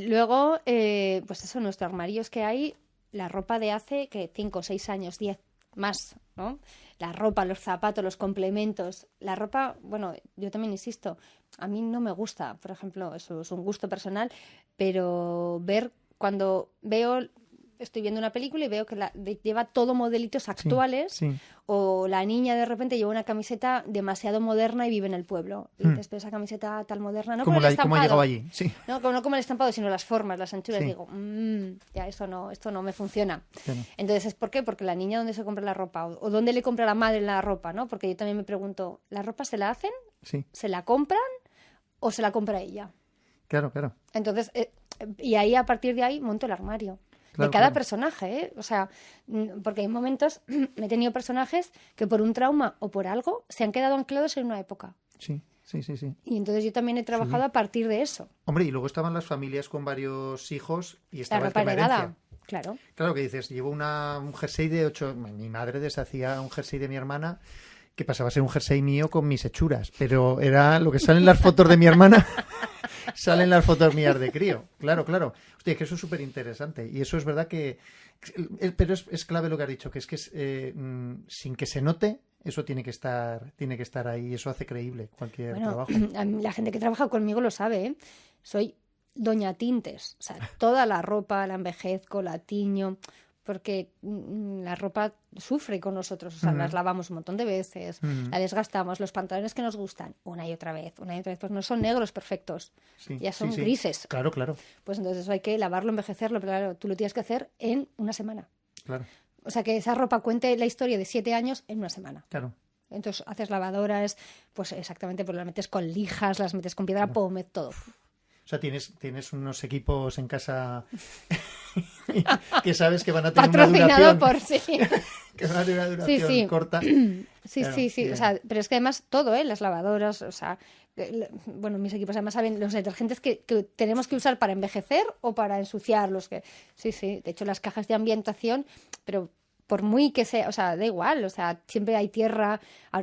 Luego, pues eso, nuestro armario es que hay la ropa de hace que 5, 6 años, 10 más, ¿no? La ropa, los zapatos, los complementos. La ropa, bueno, yo también insisto, a mí no me gusta, por ejemplo, eso es un gusto personal, pero cuando estoy viendo una película y veo que lleva todo modelitos actuales, Sí. o la niña de repente lleva una camiseta demasiado moderna y vive en el pueblo. Y dices, pero esa camiseta tan moderna, no ¿Cómo como el ha estampado. llegado allí? Sí. No como el estampado, sino las formas, las anchuras. Sí. Digo, ya esto no me funciona. Claro. Entonces, ¿por qué? Porque la niña, ¿dónde se compra la ropa? O ¿dónde le compra la madre la ropa? ¿No? Porque yo también me pregunto, ¿la ropa se la hacen? Sí. ¿Se la compran? ¿O se la compra ella? Claro, claro. Entonces, y ahí a partir de ahí monto el armario. Claro, De cada claro. personaje, ¿eh? O sea, porque hay momentos, he tenido personajes que por un trauma o por algo se han quedado anclados en una época. Sí, sí, sí, sí. Y entonces yo también he trabajado a partir de eso. Hombre, y luego estaban las familias con varios hijos y La estaba el ropa tema heredada, herencia. claro. Claro que dices, llevo un jersey de 8... Mi madre deshacía un jersey de mi hermana que pasaba a ser un jersey mío con mis hechuras, pero era lo que salen las fotos de mi hermana, salen las fotos mías de crío. Claro, claro. Hostia, es que eso es súper interesante. Y eso es verdad que... Pero es clave lo que has dicho, que es sin que se note, eso tiene que estar ahí y eso hace creíble cualquier Bueno, trabajo. la gente que trabaja conmigo lo sabe, ¿eh? Soy doña tintes. O sea, toda la ropa la envejezco, la tiño, porque la ropa sufre con nosotros. O sea, las lavamos un montón de veces, la desgastamos. Los pantalones que nos gustan, una y otra vez, pues no son negros perfectos, Sí, ya son sí, sí. grises. Claro, claro, Pues entonces eso hay que lavarlo, envejecerlo, pero claro, tú lo tienes que hacer en una semana. claro, O sea, que esa ropa cuente la historia de 7 años en una semana. claro. Entonces haces lavadoras, pues exactamente, pues las metes con lijas, las metes con piedra pómez, todo. O sea, tienes unos equipos en casa que sabes que van a tener una Patrocinado duración, por sí. que van a tener una duración Sí. corta. Sí, Claro, sí. bien. O sea, pero es que además todo, las lavadoras, o sea, bueno, mis equipos además saben los detergentes que tenemos que usar para envejecer o para ensuciar los que... Sí. De hecho, las cajas de ambientación, pero por muy que sea, o sea, da igual, o sea, siempre hay tierra.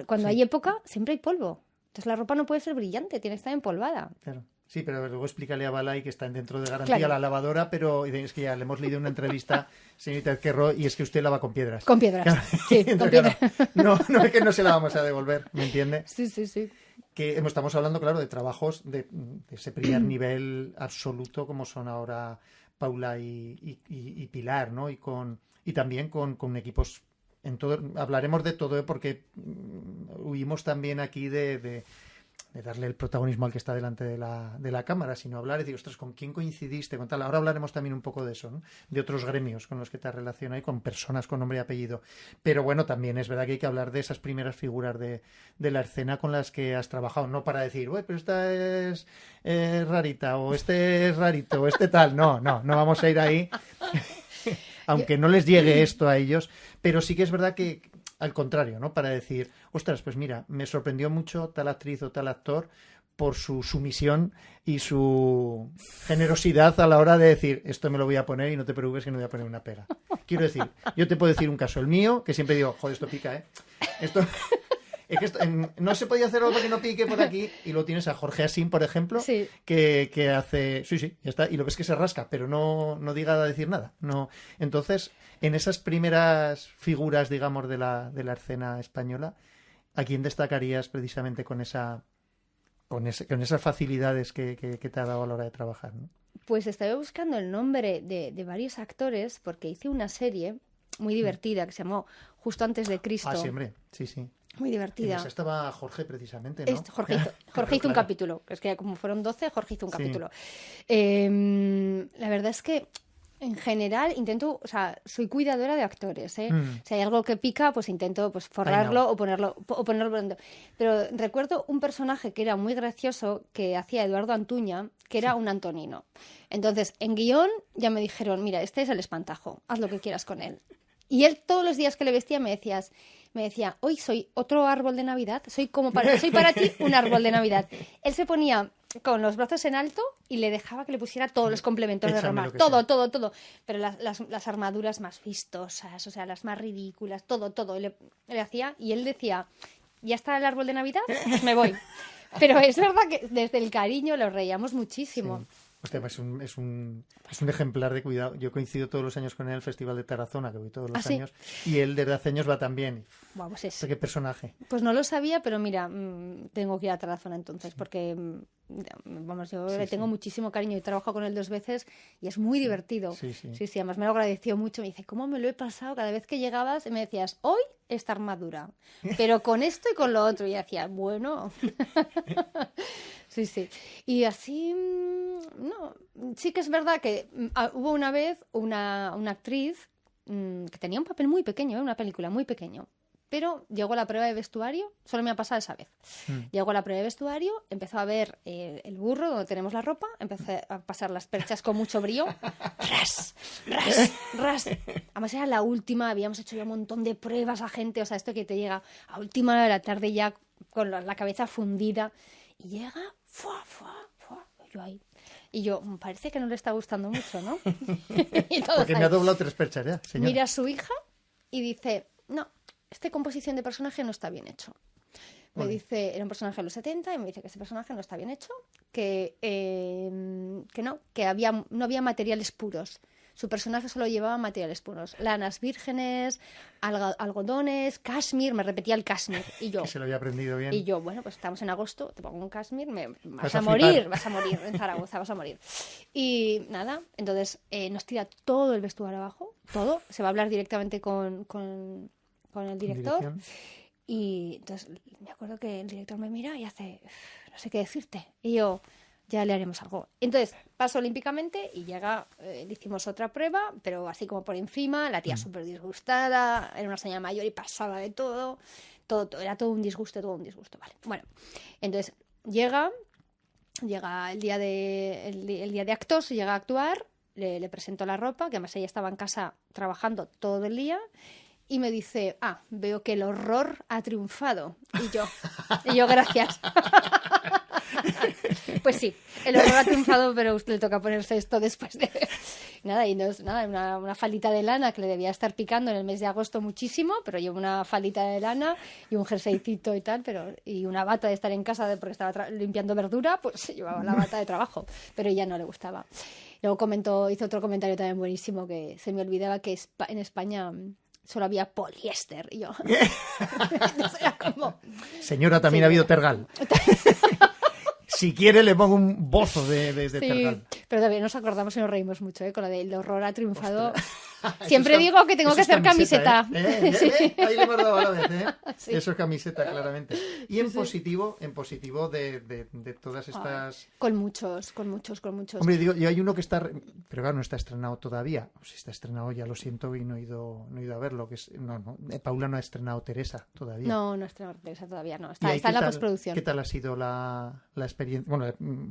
Cuando hay época, siempre hay polvo. Entonces la ropa no puede ser brillante, tiene que estar empolvada. Claro. Sí, pero luego explícale a Balay que está dentro de garantía Claro. la lavadora, pero es que ya le hemos leído una entrevista, señorita Ezquerro, y es que usted lava con piedras. Con piedras. Claro. Sí, con Entonces, piedras. claro, no es que no se la vamos a devolver, ¿me entiende? Sí. Que estamos hablando, claro, de trabajos de ese primer nivel absoluto como son ahora Paula y Pilar, ¿no? Y también con equipos en todo. Hablaremos de todo, porque huimos también aquí de darle el protagonismo al que está delante de la cámara, sino hablar y decir, ostras, ¿con quién coincidiste? Con tal. Ahora hablaremos también un poco de eso, ¿no? De otros gremios con los que te has relacionado y con personas con nombre y apellido. Pero bueno, también es verdad que hay que hablar de esas primeras figuras de la escena con las que has trabajado, no para decir, uy, pero esta es rarita, o este es rarito, o este tal. No vamos a ir ahí, aunque no les llegue esto a ellos, pero sí que es verdad que al contrario, ¿no? Para decir, ostras, pues mira, me sorprendió mucho tal actriz o tal actor por su sumisión y su generosidad a la hora de decir, esto me lo voy a poner y no te preocupes que no voy a poner una pega. Quiero decir, yo te puedo decir un caso, el mío, que siempre digo, joder, esto pica, ¿eh? Esto... Es que no se podía hacer algo para que no pique por aquí, y lo tienes a Jorge Asín, por ejemplo, Sí. que hace... Sí, ya está, y lo ves que se rasca, pero no diga a decir nada. No. Entonces, en esas primeras figuras, digamos, de la escena española, ¿a quién destacarías precisamente con esas facilidades que te ha dado a la hora de trabajar, ¿no? Pues estaba buscando el nombre de varios actores porque hice una serie muy divertida que se llamó Justo antes de Cristo. Ah, sí, hombre, sí. Muy En divertida. esa estaba Jorge, precisamente, ¿no? Jorge hizo un Claro. capítulo. Es que como fueron 12, Jorge hizo un Sí. capítulo. La verdad es que en general intento, o sea, soy cuidadora de actores, ¿eh? Si hay algo que pica, pues intento pues forrarlo no. o ponerlo pronto. Pero recuerdo un personaje que era muy gracioso que hacía Eduardo Antuña, que era un Antonino. Entonces, en guión ya me dijeron, mira, este es el espantajo, haz lo que quieras con él. Y él todos los días que le vestía me me decía, hoy soy otro árbol de Navidad, soy para ti un árbol de Navidad. Él se ponía con los brazos en alto y le dejaba que le pusiera todos los complementos de Échame Roma, lo que todo. Pero las armaduras más vistosas, o sea, las más ridículas, todo. Le hacía, y él decía, ¿ya está el árbol de Navidad? Pues me voy. Pero es verdad que desde el cariño lo reíamos muchísimo. Sí. Hostia, pues es un ejemplar de cuidado. Yo coincido todos los años con él en el Festival de Tarazona, que voy todos los ¿Ah, sí? años, y él desde hace años va también. Vamos, ¿Qué personaje? Pues no lo sabía, pero mira, tengo que ir a Tarazona entonces, porque vamos, yo le tengo muchísimo cariño y trabajo con él 2 veces y es muy divertido. Sí. Sí, además me lo agradeció mucho. Me dice, ¿cómo me lo he pasado? Cada vez que llegabas y me decías, hoy esta armadura, pero con esto y con lo otro. Y yo decía, bueno. Sí. Y así, no, sí que es verdad que hubo una vez una actriz que tenía un papel muy pequeño, una película muy pequeño. Pero llegó a la prueba de vestuario, solo me ha pasado esa vez. Llegó a la prueba de vestuario, empezó a ver el burro donde tenemos la ropa, empecé a pasar las perchas con mucho brío. ¡Ras! Además era la última, habíamos hecho ya un montón de pruebas a gente, o sea, esto que te llega a última hora de la tarde ya con la cabeza fundida. Y llega, yo ahí. Y yo, parece que no le está gustando mucho, ¿no? Porque me ha doblado 3 perchas ya, señora. Mira a su hija y dice, no, esta composición de personaje no está bien hecho. Me dice, era un personaje de los 70 y me dice que ese personaje no está bien hecho, que no había materiales puros. Su personaje solo llevaba materiales puros. Lanas vírgenes, algodones, cashmere, me repetía el cashmere. Y yo, que se lo había aprendido bien. Y yo, bueno, pues estamos en agosto, te pongo un cashmere, vas a a morir en Zaragoza, vas a morir. Y nada, entonces nos tira todo el vestuario abajo, todo. Se va a hablar directamente con el director. Dirección. Y entonces me acuerdo que el director me mira y hace, no sé qué decirte. Y yo, ya le haremos algo. Entonces paso olímpicamente y llega, le hicimos otra prueba, pero así como por encima, la tía súper disgustada, era una señora mayor y pasaba de todo, era todo un disgusto, vale. Bueno, entonces llega el día de actos, llega a actuar, le presento la ropa, que además ella estaba en casa trabajando todo el día. Y me dice, veo que el horror ha triunfado. Y yo gracias. Pues sí, el horror ha triunfado, pero a usted le toca ponerse esto después de... Una faldita de lana que le debía estar picando en el mes de agosto muchísimo, pero llevo una faldita de lana y un jerseycito y tal, y una bata de estar en casa porque estaba limpiando verdura, pues llevaba la bata de trabajo, pero ella no le gustaba. Luego hizo otro comentario también buenísimo, que se me olvidaba que en España solo había poliéster. Y yo, entonces era como... Señora, también ha habido tergal. Si quiere le pongo un bozo de tergal. Pero también nos acordamos y nos reímos mucho, con lo del horror ha triunfado. Siempre digo que tengo que hacer camiseta. Ahí le hemos dado a la vez, Sí. Eso es camiseta, claramente. Y en positivo de todas estas... Con muchos. Hombre, digo, yo hay uno que está... Pero claro, no está estrenado todavía. Si está estrenado ya lo siento y no he ido a verlo. Paula no ha estrenado Teresa todavía. No ha estrenado Teresa todavía, no. Está en la postproducción. ¿Qué tal ha sido la experiencia? Bueno, la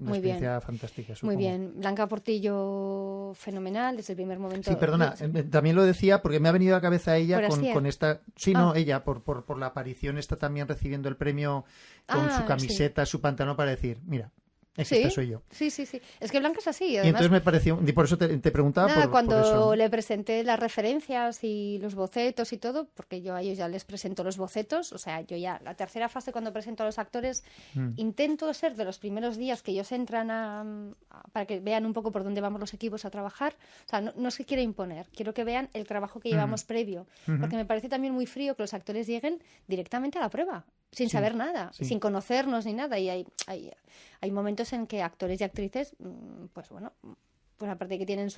experiencia fantástica, supongo. Muy bien. Blanca Portillo, fenomenal, desde el primer momento. Sí, perdona, también lo decía porque me ha venido a la cabeza ella con esta... Sí, ella, por la aparición está también recibiendo el premio con su camiseta, su pantalón, para decir, mira, esta soy yo. Sí. Es que Blanca es así. Además, y entonces me pareció, y por eso te preguntaba cuando por eso. le presenté las referencias y los bocetos y todo, porque yo a ellos ya les presento los bocetos, o sea, yo ya, la tercera fase cuando presento a los actores, intento ser de los primeros días que ellos entran para que vean un poco por dónde vamos los equipos a trabajar. O sea, no es que quiera imponer, quiero que vean el trabajo que llevamos previo, porque me parece también muy frío que los actores lleguen directamente a la prueba, sin saber nada, sin conocernos ni nada, y hay momentos en que actores y actrices, pues aparte de que tienen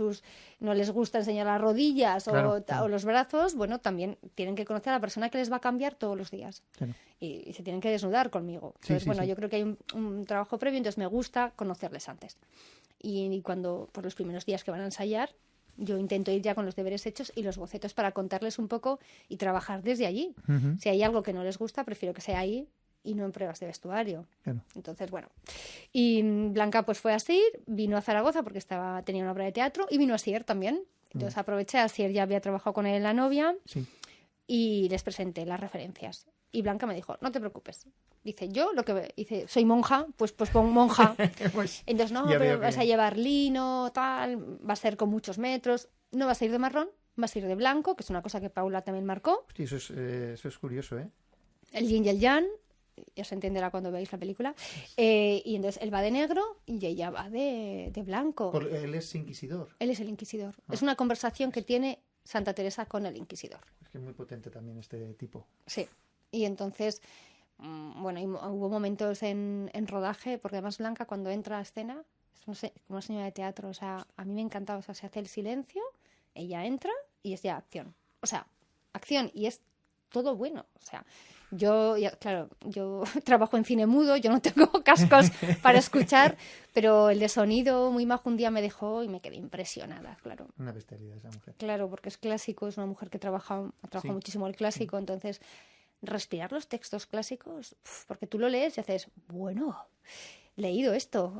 no les gusta enseñar las rodillas o los brazos, también tienen que conocer a la persona que les va a cambiar todos los días. Claro. Y se tienen que desnudar conmigo. Entonces, yo creo que hay un trabajo previo, entonces me gusta conocerles antes. Y cuando, por los primeros días que van a ensayar, yo intento ir ya con los deberes hechos y los bocetos para contarles un poco y trabajar desde allí. Si hay algo que no les gusta, prefiero que sea ahí y no en pruebas de vestuario. Claro. Entonces, y Blanca pues fue a Asier, vino a Zaragoza porque tenía una obra de teatro y vino a Asier también. Entonces aproveché, Asier ya había trabajado con él en La novia. Sí. y les presenté las referencias. Y Blanca me dijo, no te preocupes. Dice, yo lo que dice, soy monja, pues pon monja. Pues, Entonces, no, ya pero veo vas que- a llevar lino, tal, va a ser con muchos metros. No vas a ir de marrón, vas a ir de blanco, que es una cosa que Paula también marcó. Hostia, eso es curioso, ¿eh? El yin y el yang, ya se entenderá cuando veáis la película. Y entonces él va de negro y ella va de blanco. Él es inquisidor. Él es el inquisidor. Es una conversación que tiene Santa Teresa con el inquisidor. Es que es muy potente también este tipo. Sí. Y entonces, bueno, hubo momentos en rodaje, porque además Blanca cuando entra a escena es una señora de teatro, o sea, a mí me encantaba, o sea, se hace el silencio, ella entra y es ya acción. O sea, acción y es todo bueno, o sea, claro, yo trabajo en cine mudo, yo no tengo cascos para escuchar, pero el de sonido muy majo un día me dejó y me quedé impresionada, claro. Una bestialidad esa mujer. Claro, porque es clásico, es una mujer que ha trabajado Sí. muchísimo el clásico, entonces respirar los textos clásicos, porque tú lo lees y haces, bueno, leído esto,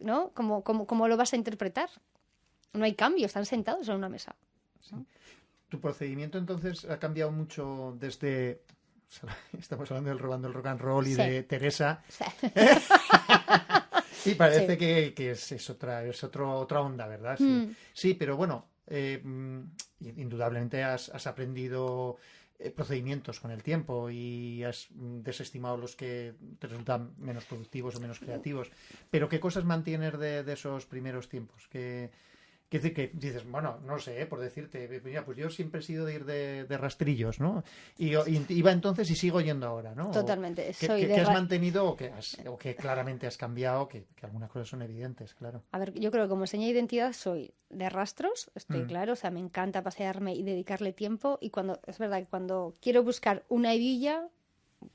¿no? ¿Cómo lo vas a interpretar? No hay cambio, están sentados en una mesa. ¿No? ¿Tu procedimiento entonces ha cambiado mucho desde... Estamos hablando del Robando el Rock and Roll y Sí. de Teresa. O sea, Sí, parece Sí. que es otra onda, ¿verdad? Sí, sí, pero bueno, indudablemente has aprendido procedimientos con el tiempo y has desestimado los que te resultan menos productivos o menos creativos. Pero ¿qué cosas mantienes de esos primeros tiempos? Quiere decir que dices, bueno, no sé, por decirte, mira, pues yo siempre he sido de ir de rastrillos, ¿no? Y iba entonces y sigo yendo ahora, ¿no? Totalmente. ¿Qué has mantenido o que claramente has cambiado? Que algunas cosas son evidentes, claro. A ver, yo creo que como seña de identidad soy de rastros, estoy claro, o sea, me encanta pasearme y dedicarle tiempo y es verdad que cuando quiero buscar una hebilla,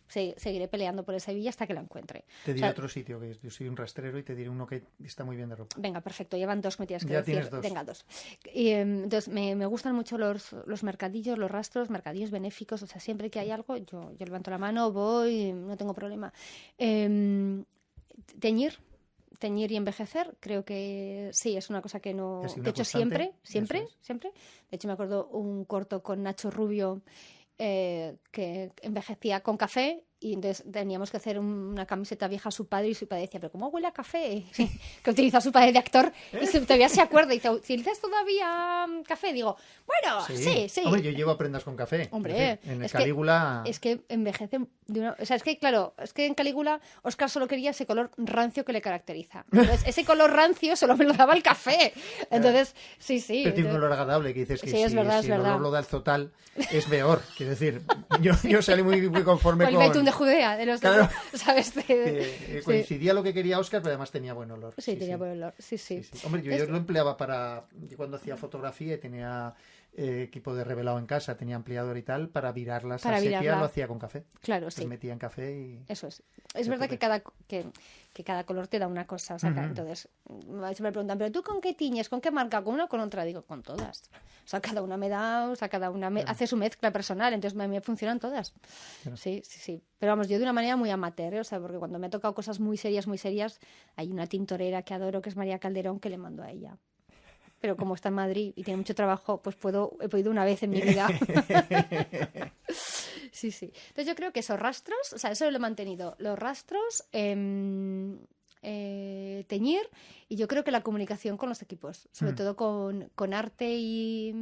seguiré peleando por esa hebilla hasta que la encuentre. Te diré O sea, otro sitio, que yo soy un rastrero y te diré uno que está muy bien de ropa. Venga, perfecto, llevan dos, me tienes que Ya decir. tienes dos. Venga, dos. Y, entonces, me gustan mucho los mercadillos, los rastros, mercadillos benéficos, o sea, siempre que hay algo, yo levanto la mano, voy, no tengo problema. Teñir y envejecer, creo que sí, es una cosa que no ¿Ha sido que he una hecho constante? siempre. Eso es. De hecho, me acuerdo un corto con Nacho Rubio que envejecía con café y entonces teníamos que hacer una camiseta vieja a su padre y su padre decía, pero ¿cómo huele a café? Que utiliza su padre de actor y todavía se acuerda y dice, ¿utilizas todavía café? Digo, bueno, sí. Hombre, yo llevo prendas con café. Hombre, Es decir, en el es Calígula... es que envejece de una... O sea, es que, claro, es que en Calígula Óscar solo quería ese color rancio que le caracteriza. Entonces, ese color rancio solo me lo daba el café. Entonces, sí. Pero tiene un entonces- olor agradable que dices que Sí, es verdad, es el verdad. olor lo da el Zotal es peor. Quiero decir, yo salí muy conforme O el con... betún de Judea, de los Claro. ¿sabes? que coincidía lo que quería Óscar, pero además tenía buen olor. Sí, tenía buen olor. Sí. Sí. Hombre, yo lo empleaba yo cuando hacía fotografía y tenía equipo de revelado en casa, tenía ampliador y tal, para virarlas Para a sepia virarla. lo hacía con café. Claro, Las sí. metía en café y... Eso es. Es verdad que cada color te da una cosa. O sea, Ujú. entonces, me preguntan, ¿pero tú con qué tiñes? ¿Con qué marca? ¿Con una o con otra? Digo, con todas. O sea, cada una me da, o sea, cada una hace su mezcla personal, entonces me funcionan todas. Claro. Sí. Pero vamos, yo de una manera muy amateur, o sea, porque cuando me ha tocado cosas muy serias, hay una tintorera que adoro, que es María Calderón, que le mando a ella. Pero como está en Madrid y tiene mucho trabajo, pues he podido una vez en mi vida. Sí. Entonces yo creo que esos rastros, o sea, eso lo he mantenido. Los rastros, teñir y yo creo que la comunicación con los equipos, sobre todo con arte y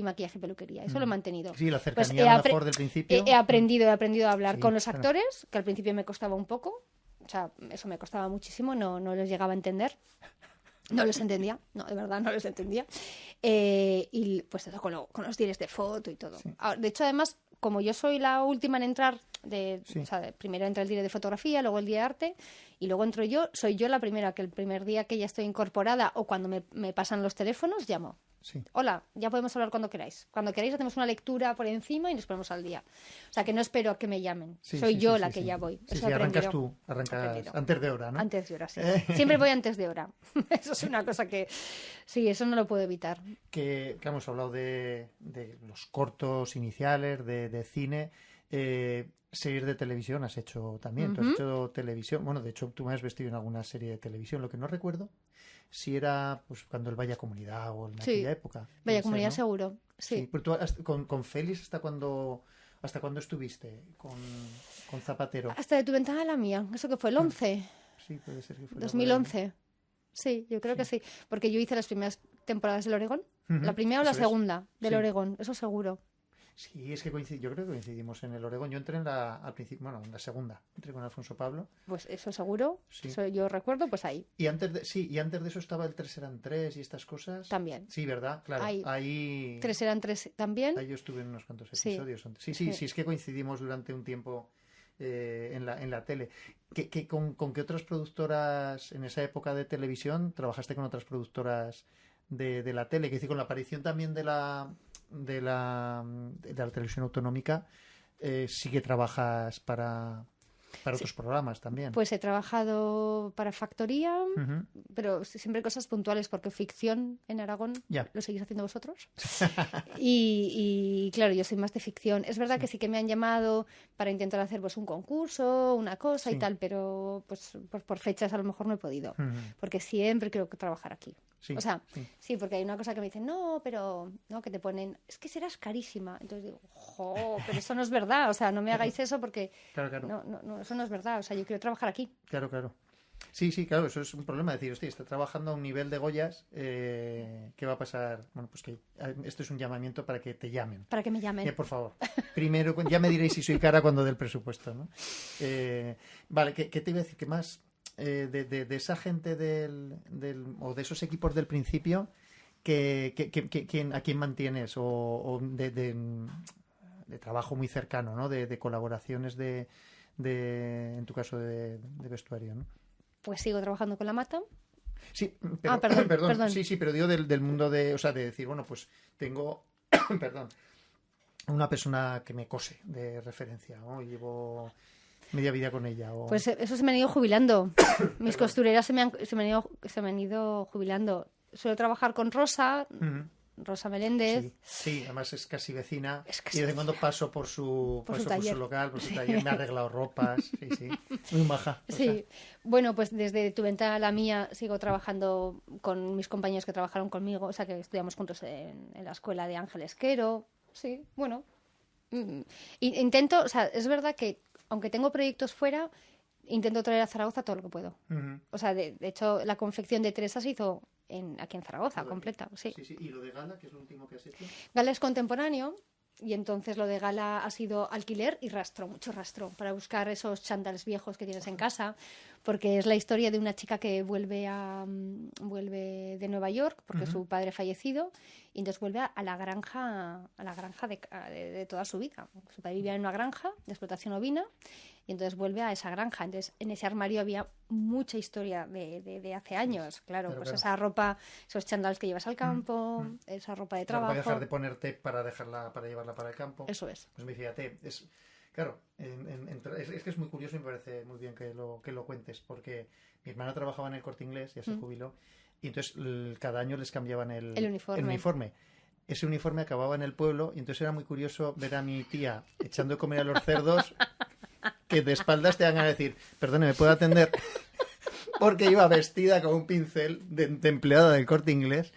maquillaje y peluquería. Eso lo he mantenido. Sí, la Pues cercanía a lo mejor del principio. He aprendido a hablar Sí, con los claro. actores, que al principio me costaba un poco. O sea, eso me costaba muchísimo, no les llegaba a entender. No les entendía, no, de verdad no les entendía. Y pues eso, con los directs de foto y todo. Sí. De hecho, además, como yo soy la última en entrar, Sí. o sea, primero entra el direct de fotografía, luego el día de arte, y luego entro yo, soy yo la primera que el primer día que ya estoy incorporada o cuando me pasan los teléfonos, llamo. Sí. Hola, ya podemos hablar cuando queráis. Cuando queráis hacemos una lectura por encima y nos ponemos al día. O sea, que no espero a que me llamen. Sí, Soy sí, yo sí, la sí, que sí. ya voy. Sí, Eso sí, he arrancas aprendido. arrancas antes de hora, ¿no? Antes de hora, sí. Siempre voy antes de hora. Eso es una cosa que... Sí, eso no lo puedo evitar. Que hemos hablado de los cortos iniciales, de cine. Series de televisión has hecho también. Tú has hecho televisión. Bueno, de hecho, tú me has vestido en alguna serie de televisión. Lo que no recuerdo si era pues cuando el Vaya Comunidad o en aquella época. Vaya Puede Comunidad ser, ¿no? seguro, sí. Pero tú con Félix, ¿hasta cuándo estuviste con Zapatero? Hasta de tu ventana a la mía. ¿Eso que fue? ¿El 11? Sí, puede ser que fue 2011. Sí, yo creo que sí. Porque yo hice las primeras temporadas del Oregón. Ujú, La primera o la eso es. segunda del Sí. Oregón, eso seguro. Sí, es que yo creo que coincidimos en el Oregón. Yo entré al principio, bueno, en la segunda. Entré con Alfonso Pablo. Pues eso seguro. Sí. Eso yo recuerdo, pues ahí. Y antes de eso estaba el 3 eran 3 y estas cosas. También. Sí, ¿verdad? Claro. Ahí. 3 eran 3 también. Ahí yo estuve en unos cuantos Sí. episodios. Sí, es que coincidimos durante un tiempo en la tele. ¿Con qué otras productoras en esa época de televisión trabajaste con otras productoras de la tele? Que decir, con la aparición también de la televisión autonómica, sí que trabajas para otros programas también. Pues he trabajado para Factoría, Ujú. pero siempre cosas puntuales, porque ficción en Aragón Ya. lo seguís haciendo vosotros. y claro, yo soy más de ficción. Es verdad que sí que me han llamado para intentar hacer pues un concurso, una cosa Sí. y tal, pero pues por fechas a lo mejor no he podido, Ujú. porque siempre quiero trabajar aquí. Sí, O sea, sí. sí, porque hay una cosa que me dicen, no, pero no, que te ponen, es que serás carísima. Entonces digo, jo, pero eso no es verdad, o sea, no me hagáis eso porque Claro. no, eso no es verdad, o sea, yo quiero trabajar aquí. Claro. Sí, claro, eso es un problema. Decir, hostia, está trabajando a un nivel de Goyas, ¿qué va a pasar? Bueno, pues que esto es un llamamiento para que te llamen. Para que me llamen. Por favor. Primero, ya me diréis si soy cara cuando dé el presupuesto, ¿no? Vale, ¿qué te iba a decir? ¿Qué más? De esa gente o de esos equipos del principio, ¿a quién mantienes? O de trabajo muy cercano, ¿no? De colaboraciones en tu caso, de vestuario, ¿no? Pues sigo trabajando con la Mata. Sí, pero, perdón. Sí, pero digo del mundo o sea, de decir, bueno, pues tengo, perdón, una persona que me cose de referencia, ¿no? Llevo media vida con ella. Pues eso se me han ido jubilando. Mis costureras se me han ido jubilando. Suelo trabajar con Rosa, Ujú. Rosa Meléndez. Sí, además es casi vecina. Es casi Y de vez en cuando paso por su taller. local, por su taller, me ha arreglado ropas. Sí. Muy maja. O sea, Sí, bueno, pues desde tu ventana a la mía sigo trabajando con mis compañeros que trabajaron conmigo, o sea, que estudiamos juntos en la escuela de Ángel Esquero. Sí, bueno. Intento, o sea, es verdad que aunque tengo proyectos fuera, intento traer a Zaragoza todo lo que puedo. ujú. O sea, de hecho, la confección de Teresa se hizo aquí en Zaragoza, Todo completa, sí. Sí. ¿Y lo de Gala, que es lo último que has hecho? Gala es contemporáneo y entonces lo de Gala ha sido alquiler y rastro, mucho rastro, para buscar esos chándals viejos que tienes en casa, porque es la historia de una chica que vuelve de Nueva York porque su padre ha fallecido y entonces vuelve a la granja de toda su vida. Su padre vivía en una granja de explotación ovina y entonces vuelve a esa granja. Entonces en ese armario había mucha historia de hace años, claro, pues claro. esa ropa, esos chándals que llevas al campo, esa ropa de trabajo. Para dejar de ponerte para llevarla para el campo. Eso es. Pues fíjate, claro, es que es muy curioso y me parece muy bien que lo cuentes, porque mi hermana trabajaba en el Corte Inglés, ya se jubiló, y entonces cada año les cambiaban el uniforme. Ese uniforme acababa en el pueblo y entonces era muy curioso ver a mi tía echando de comer a los cerdos que de espaldas te hagan a decir, perdone, ¿me puedo atender? Porque iba vestida con un pincel de empleada del Corte Inglés.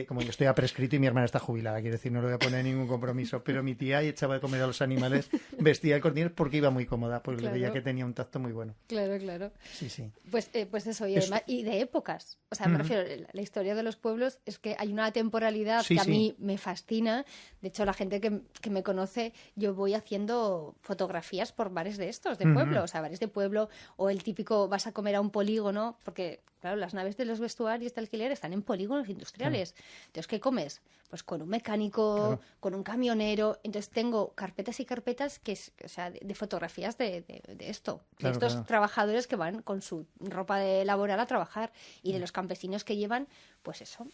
Como yo estoy a prescrito y mi hermana está jubilada, quiero decir, no le voy a poner ningún compromiso. Pero mi tía echaba de comer a los animales vestida del Corte Inglés porque iba muy cómoda, porque Claro. veía que tenía un tacto muy bueno. Claro. Sí. Pues eso, y además, y de épocas. O sea, me refiero, la historia de los pueblos es que hay una temporalidad Sí, que a sí. mí me fascina. De hecho, la gente que me conoce, yo voy haciendo fotografías por bares de estos, de pueblo. O sea, bares de pueblo, o el típico vas a comer a un polígono, porque, claro, las naves de los vestuarios de alquiler están en polígonos industriales. Entonces, ¿qué comes? Pues con un mecánico, Claro. con un camionero. Entonces, tengo carpetas y carpetas o sea, de fotografías de esto, Claro, de estos claro. trabajadores que van con su ropa de laboral a trabajar y de los campesinos que llevan, pues eso,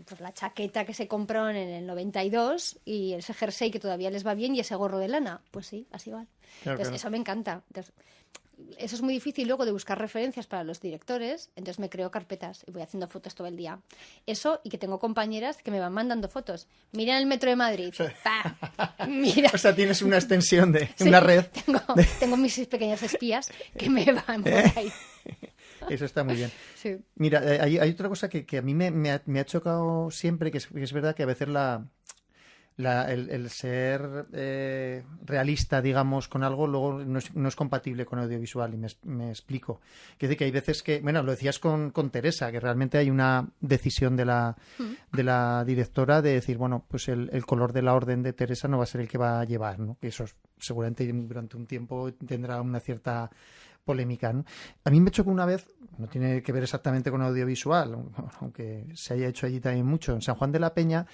pues la chaqueta que se compraron en el 92 y ese jersey que todavía les va bien y ese gorro de lana, pues sí, así va. Claro, Entonces, claro. eso me encanta. Entonces, eso es muy difícil luego de buscar referencias para los directores, entonces me creo carpetas y voy haciendo fotos todo el día. Eso, y que tengo compañeras que me van mandando fotos. Mira el metro de Madrid. ¡Pah! Mira. O sea, tienes una extensión de Sí, una red. Tengo mis 6 pequeñas espías que me van por ahí. Eso está muy bien. Sí. Mira, hay otra cosa que a mí me ha chocado siempre, que es verdad que a veces el ser realista, digamos, con algo, luego no es compatible con audiovisual, y me explico. Quiere decir que hay veces que, bueno, lo decías con Teresa, que realmente hay una decisión de la directora de decir, bueno, pues el color de la orden de Teresa no va a ser el que va a llevar, ¿no? Que eso seguramente durante un tiempo tendrá una cierta polémica, ¿no? A mí me chocó una vez, no tiene que ver exactamente con audiovisual, aunque se haya hecho allí también mucho, en San Juan de la Peña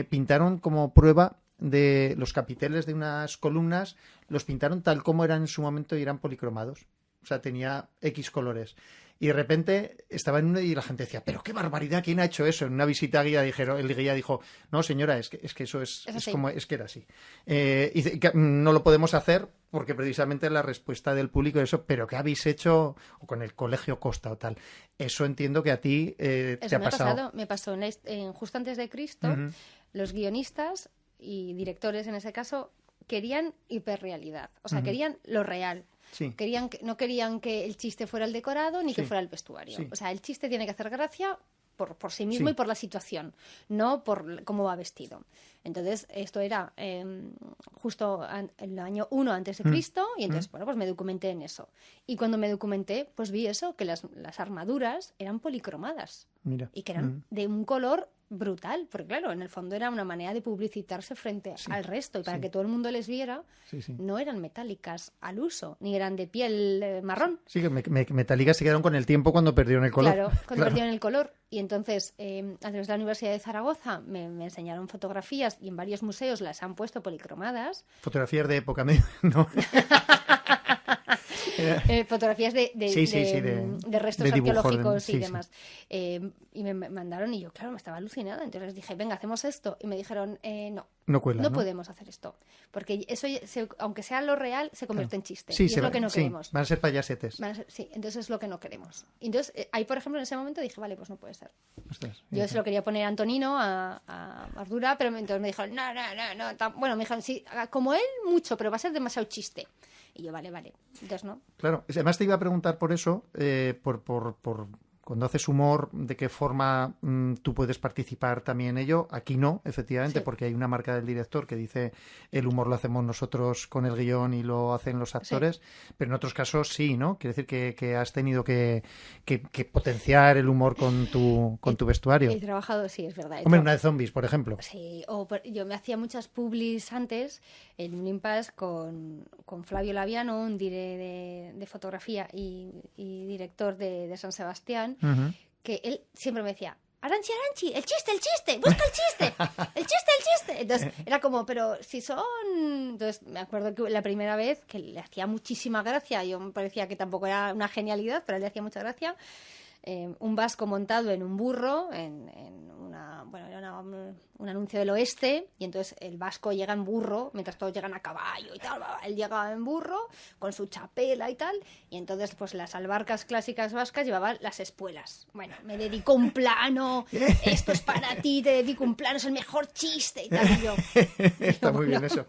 pintaron como prueba de los capiteles de unas columnas, los pintaron tal como eran en su momento y eran policromados, o sea, tenía X colores. Y de repente estaba en uno y la gente decía, pero qué barbaridad, ¿quién ha hecho eso? En una visita guía el guía dijo, no señora, es que eso es como, es que era así. Y que no lo podemos hacer porque precisamente la respuesta del público es eso, pero ¿qué habéis hecho? O con el colegio Costa o tal. Eso entiendo que a ti te ha pasado. Me pasó en Justo antes de Cristo. Uh-huh. Los guionistas y directores en ese caso querían hiperrealidad, o sea, querían lo real. Sí. No querían que el chiste fuera el decorado ni sí. que fuera el vestuario. Sí. O sea, el chiste tiene que hacer gracia por sí mismo y por la situación, no por cómo va vestido. Entonces, esto era justo el año 1 antes de Cristo, y entonces, bueno, pues me documenté en eso. Y cuando me documenté, pues vi eso, que las armaduras eran policromadas. Mira. Y que eran de un color brutal, porque claro, en el fondo era una manera de publicitarse frente al resto, y para que todo el mundo les viera, no eran metálicas al uso, ni eran de piel marrón. Sí, que metálicas se quedaron con el tiempo cuando perdieron el color. Claro, cuando perdieron el color. Y entonces, a través de la Universidad de Zaragoza me enseñaron fotografías, y en varios museos las han puesto policromadas. Fotografías de época medio, ¿no? Fotografías de restos de dibujo, arqueológicos y demás. Y me mandaron, y yo, claro, me estaba alucinada. Entonces les dije, venga, hacemos esto. Y me dijeron, no podemos hacer esto. Porque eso, aunque sea lo real, se convierte en chiste. Sí, y es lo que no queremos. Van a ser payasetes. Sí, entonces es lo que no queremos. Entonces, ahí, por ejemplo, en ese momento dije, vale, pues no puede ser. Ostras, yo se lo quería poner a Antonino, a Ardura, pero entonces me dijeron, no. Bueno, me dijeron, sí, como él, mucho, pero va a ser demasiado chiste. Y yo, vale. Entonces, no. Claro. Además te iba a preguntar por eso, por cuando haces humor, ¿de qué forma tú puedes participar también en ello? Aquí no, efectivamente, porque hay una marca del director que dice el humor lo hacemos nosotros con el guión y lo hacen los actores, pero en otros casos sí, ¿no? Quiere decir que has tenido que potenciar el humor con tu vestuario. He trabajado, sí, es verdad. Hombre, una de zombies, por ejemplo. Sí, yo me hacía muchas publis antes en un impasse con Flavio Laviano, un dire de fotografía y director de San Sebastián, que él siempre me decía, Aranchi, el chiste, busca el chiste. Entonces era como, pero si son... Entonces me acuerdo que la primera vez, que le hacía muchísima gracia, yo me parecía que tampoco era una genialidad, pero le hacía mucha gracia, un vasco montado en un burro, era un anuncio del oeste, y entonces el vasco llega en burro, mientras todos llegan a caballo y tal, él llega en burro, con su chapela y tal, y entonces pues las albarcas clásicas vascas llevaban las espuelas. Bueno, me dedicó un plano, esto es para ti, te dedico un plano, es el mejor chiste y tal, y yo. Está muy bien eso.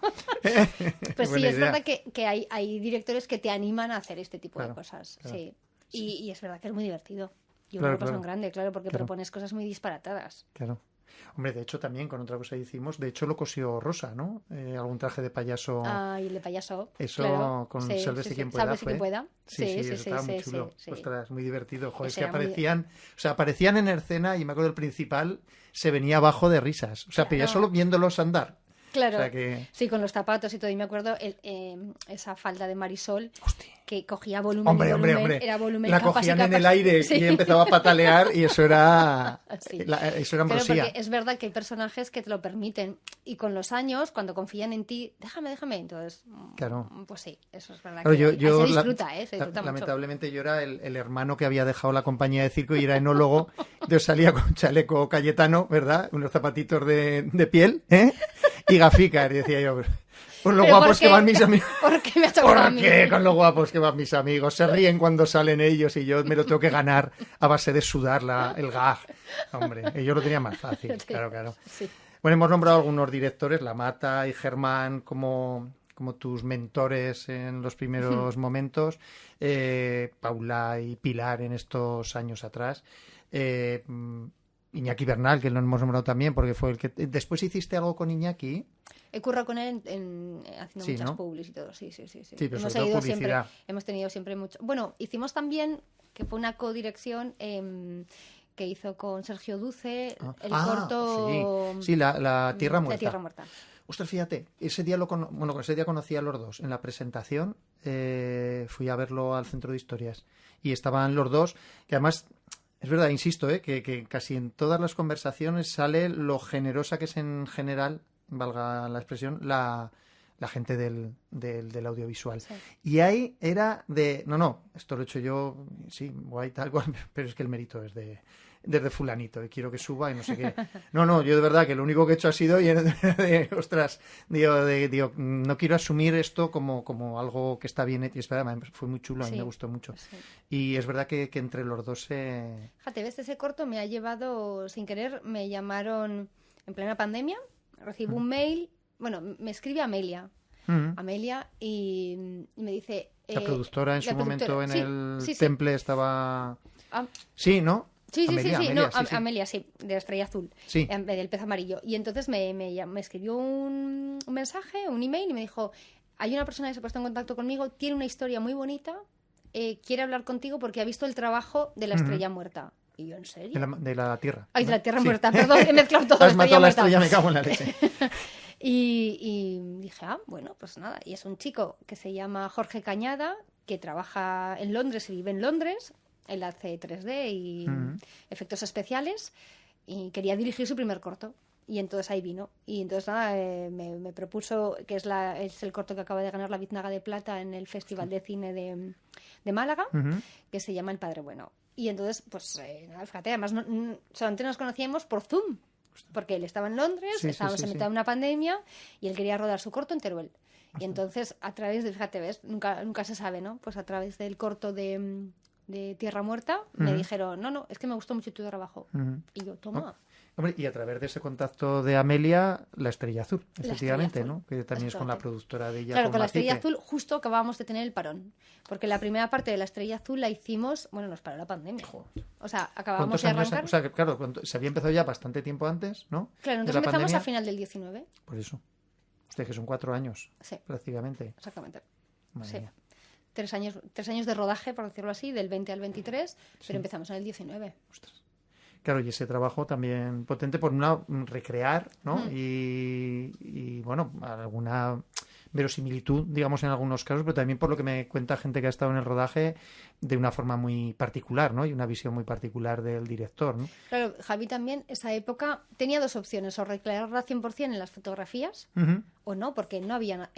Pues sí, es verdad que hay directores que te animan a hacer este tipo de cosas, claro. sí. Y es verdad que es muy divertido. Yo me lo paso en grande, porque propones cosas muy disparatadas. Claro. Hombre, de hecho también con otra cosa que hicimos, de hecho lo cosió Rosa, ¿no? Algún traje de payaso. Ah, y el de payaso. Eso claro. con Sálvese quien pueda. Sálvese quien pueda. Sí, eso estaba muy chulo. Sí. Ostras, muy divertido. Joder, es que aparecían en escena y me acuerdo el principal se venía abajo de risas. O sea, pero ya solo viéndolos andar. Claro, o sea que... sí, con los zapatos y todo. Y me acuerdo esa falda de Marisol, hostia, que cogía volumen. Hombre. Era volumen. La cogían en el aire y empezaba a patalear y eso era ambrosía. Porque es verdad que hay personajes que te lo permiten. Y con los años, cuando confían en ti, déjame. Entonces, claro. Pues sí, eso es verdad. Claro, se disfruta, se disfruta mucho. Lamentablemente yo era el hermano que había dejado la compañía de circo y era enólogo. Entonces salía con chaleco Cayetano, ¿verdad? Unos zapatitos de piel, y gafica, y decía yo, Por lo ¿Pero guapos por que qué? van mis amigos. ¿Por qué me ha tocado a ¿Por mí? qué? Con lo guapos que van mis amigos. Se ríen cuando salen ellos y yo me lo tengo que ganar a base de sudar el gag. Hombre, yo lo tenía más fácil, claro, claro. Sí. Bueno, hemos nombrado algunos directores, La Mata y Germán, como tus mentores en los primeros momentos, Paula y Pilar en estos años atrás, Iñaki Bernal, que lo hemos nombrado también, porque fue el que... Después hiciste algo con Iñaki. He currado con él haciendo Sí, muchas ¿no? publis y todo, sí. Sí, pero Hemos sobre todo seguido siempre, publicidad. hemos tenido siempre mucho... Bueno, hicimos también, que fue una codirección que hizo con Sergio Duce, el corto... Sí, la Tierra Muerta. La Tierra Muerta. Ostras, fíjate, ese día ese día conocí a los dos. En la presentación fui a verlo al Centro de Historias y estaban los dos, que además, es verdad, insisto, que casi en todas las conversaciones sale lo generosa que es en general, valga la expresión, la gente del audiovisual. Sí. Y ahí era de, no, esto lo he hecho yo, sí, guay, tal cual, pero es que el mérito es desde fulanito y quiero que suba y no sé qué. No, yo de verdad que lo único que he hecho ha sido ostras, digo, no quiero asumir esto como algo que está bien hecho. Y es verdad, fue muy chulo, a mí me gustó mucho. Sí. Y es verdad que entre los dos Fíjate, ves, ese corto me ha llevado, sin querer, me llamaron en plena pandemia, recibo un mail, bueno, me escribe Amelia, y me dice... la productora en su momento en el sí. Temple estaba... Ah, Sí, ¿no? Sí, Amelia, sí. Amelia, sí, de la Estrella Azul, Sí. del Pez Amarillo. Y entonces me escribió un mensaje, un email, y me dijo, hay una persona que se ha puesto en contacto conmigo, tiene una historia muy bonita, quiere hablar contigo porque ha visto el trabajo de la Estrella Muerta. Y yo, ¿en serio? De la Tierra. Ay, de ¿no? la Tierra Sí. Muerta, perdón, he mezclado todo. Has matado la Muerta. estrella, me cago en la leche. Y dije, bueno, pues nada. Y es un chico que se llama Jorge Cañada, que trabaja en Londres y vive en Londres. Él hace 3D y efectos especiales. Y quería dirigir su primer corto. Y entonces ahí vino. Y entonces nada, me propuso, que es el corto que acaba de ganar la Biznaga de Plata en el Festival de Cine de Málaga, que se llama El Padre Bueno. Y entonces, pues, nada, fíjate, además solamente nos conocíamos por Zoom. Porque él estaba en Londres, estábamos en mitad de una pandemia y él quería rodar su corto en Teruel. Y entonces, a través de, fíjate, ves, nunca se sabe, ¿no? Pues a través del corto de Tierra Muerta me dijeron, no, es que me gustó mucho tu trabajo. Y yo, toma. Hombre, y a través de ese contacto de Amelia, La Estrella Azul, efectivamente, Estrella Azul, ¿no? Que también es con la productora de ella. Claro, con La Macipe. Estrella Azul justo acabábamos de tener el parón. Porque la primera parte de La Estrella Azul la hicimos, bueno, nos paró la pandemia. O sea, acabamos ¿Cuántos de años? arrancar. O sea, que, claro, se había empezado ya bastante tiempo antes, ¿no? Claro, De nosotros la empezamos pandemia. a final del 19. Pues eso. Usted que son 4 años, Sí, prácticamente. exactamente. Madre Sí. mía. 3 años de rodaje, por decirlo así, del 20 al 23, Sí. pero empezamos en el 19. Ostras. Claro, y ese trabajo también potente por recrear, ¿no? Y bueno, alguna verosimilitud, digamos, en algunos casos, pero también por lo que me cuenta gente que ha estado en el rodaje de una forma muy particular, ¿no? Y una visión muy particular del director, ¿no? Claro, Javi también, esa época, tenía dos opciones, o recrearla 100% en las fotografías, Ujú. o no, porque no había...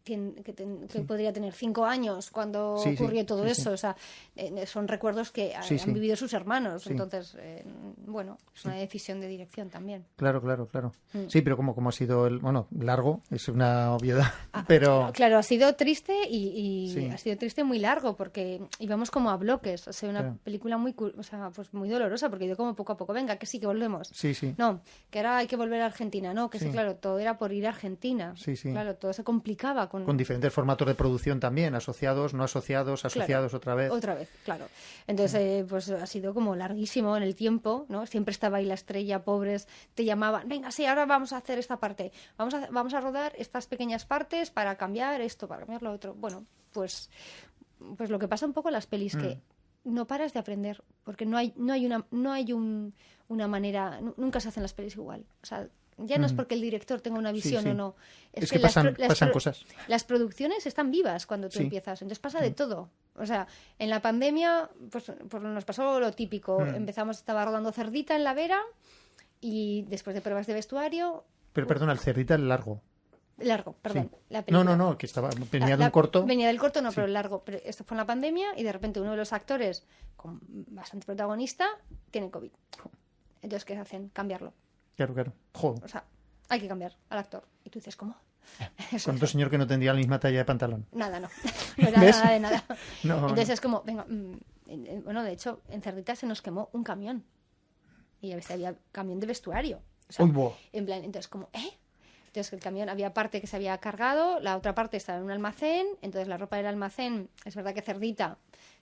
que podría tener 5 años cuando Sí, sí, ocurrió todo sí, eso. O sea, son recuerdos que Sí, han sí. vivido sus hermanos. Sí. Entonces, bueno, es una decisión de dirección también. Claro. Sí, pero como ha sido largo, es una obviedad, Ah, pero... Claro, ha sido triste y Sí. ha sido triste muy largo porque íbamos como a bloques. O sea, una Claro. película muy, pues muy dolorosa porque yo como poco a poco, venga, que sí, que volvemos. Sí. No, que ahora hay que volver a Argentina. No, que sí, Sí. claro, todo era por ir a Argentina. Sí. Claro, todo se complicaba Con diferentes formatos de producción también, asociados, no asociados, asociados otra vez. Otra vez, claro. Entonces, pues ha sido como larguísimo en el tiempo, ¿no? Siempre estaba ahí la Estrella, pobres, te llamaban, venga, sí, ahora vamos a hacer esta parte, vamos a rodar estas pequeñas partes para cambiar esto, para cambiar lo otro. Bueno, pues lo que pasa un poco en las pelis, que no paras de aprender, porque no hay una manera, nunca se hacen las pelis igual. O sea, ya no es porque el director tenga una visión sí. o no. Es que pasan cosas. Las producciones están vivas cuando tú Sí. empiezas, entonces pasa de todo. O sea, en la pandemia pues nos pasó lo típico. Estaba rodando Cerdita en La Vera y después de pruebas de vestuario... Pero perdona, el Cerdita el largo. Largo, perdón. Sí. La película. No, que venía de un corto. Venía del corto, no, Sí. pero el largo. Pero esto fue en la pandemia y de repente uno de los actores, con bastante protagonista, tiene COVID. Entonces, ¿qué hacen? Cambiarlo. Claro. Joder. O sea, hay que cambiar al actor. Y tú dices, ¿cómo? Eso Con otro sí. señor que no tendría la misma talla de pantalón. Nada, no. No era ¿Ves? nada de nada. No, Entonces no. es como, venga, bueno, de hecho, en Cerdita se nos quemó un camión. Y había camión de vestuario. O sea, Uy, buah. en plan, entonces como, Entonces el camión había parte que se había cargado, la otra parte estaba en un almacén, entonces la ropa del almacén, es verdad que Cerdita,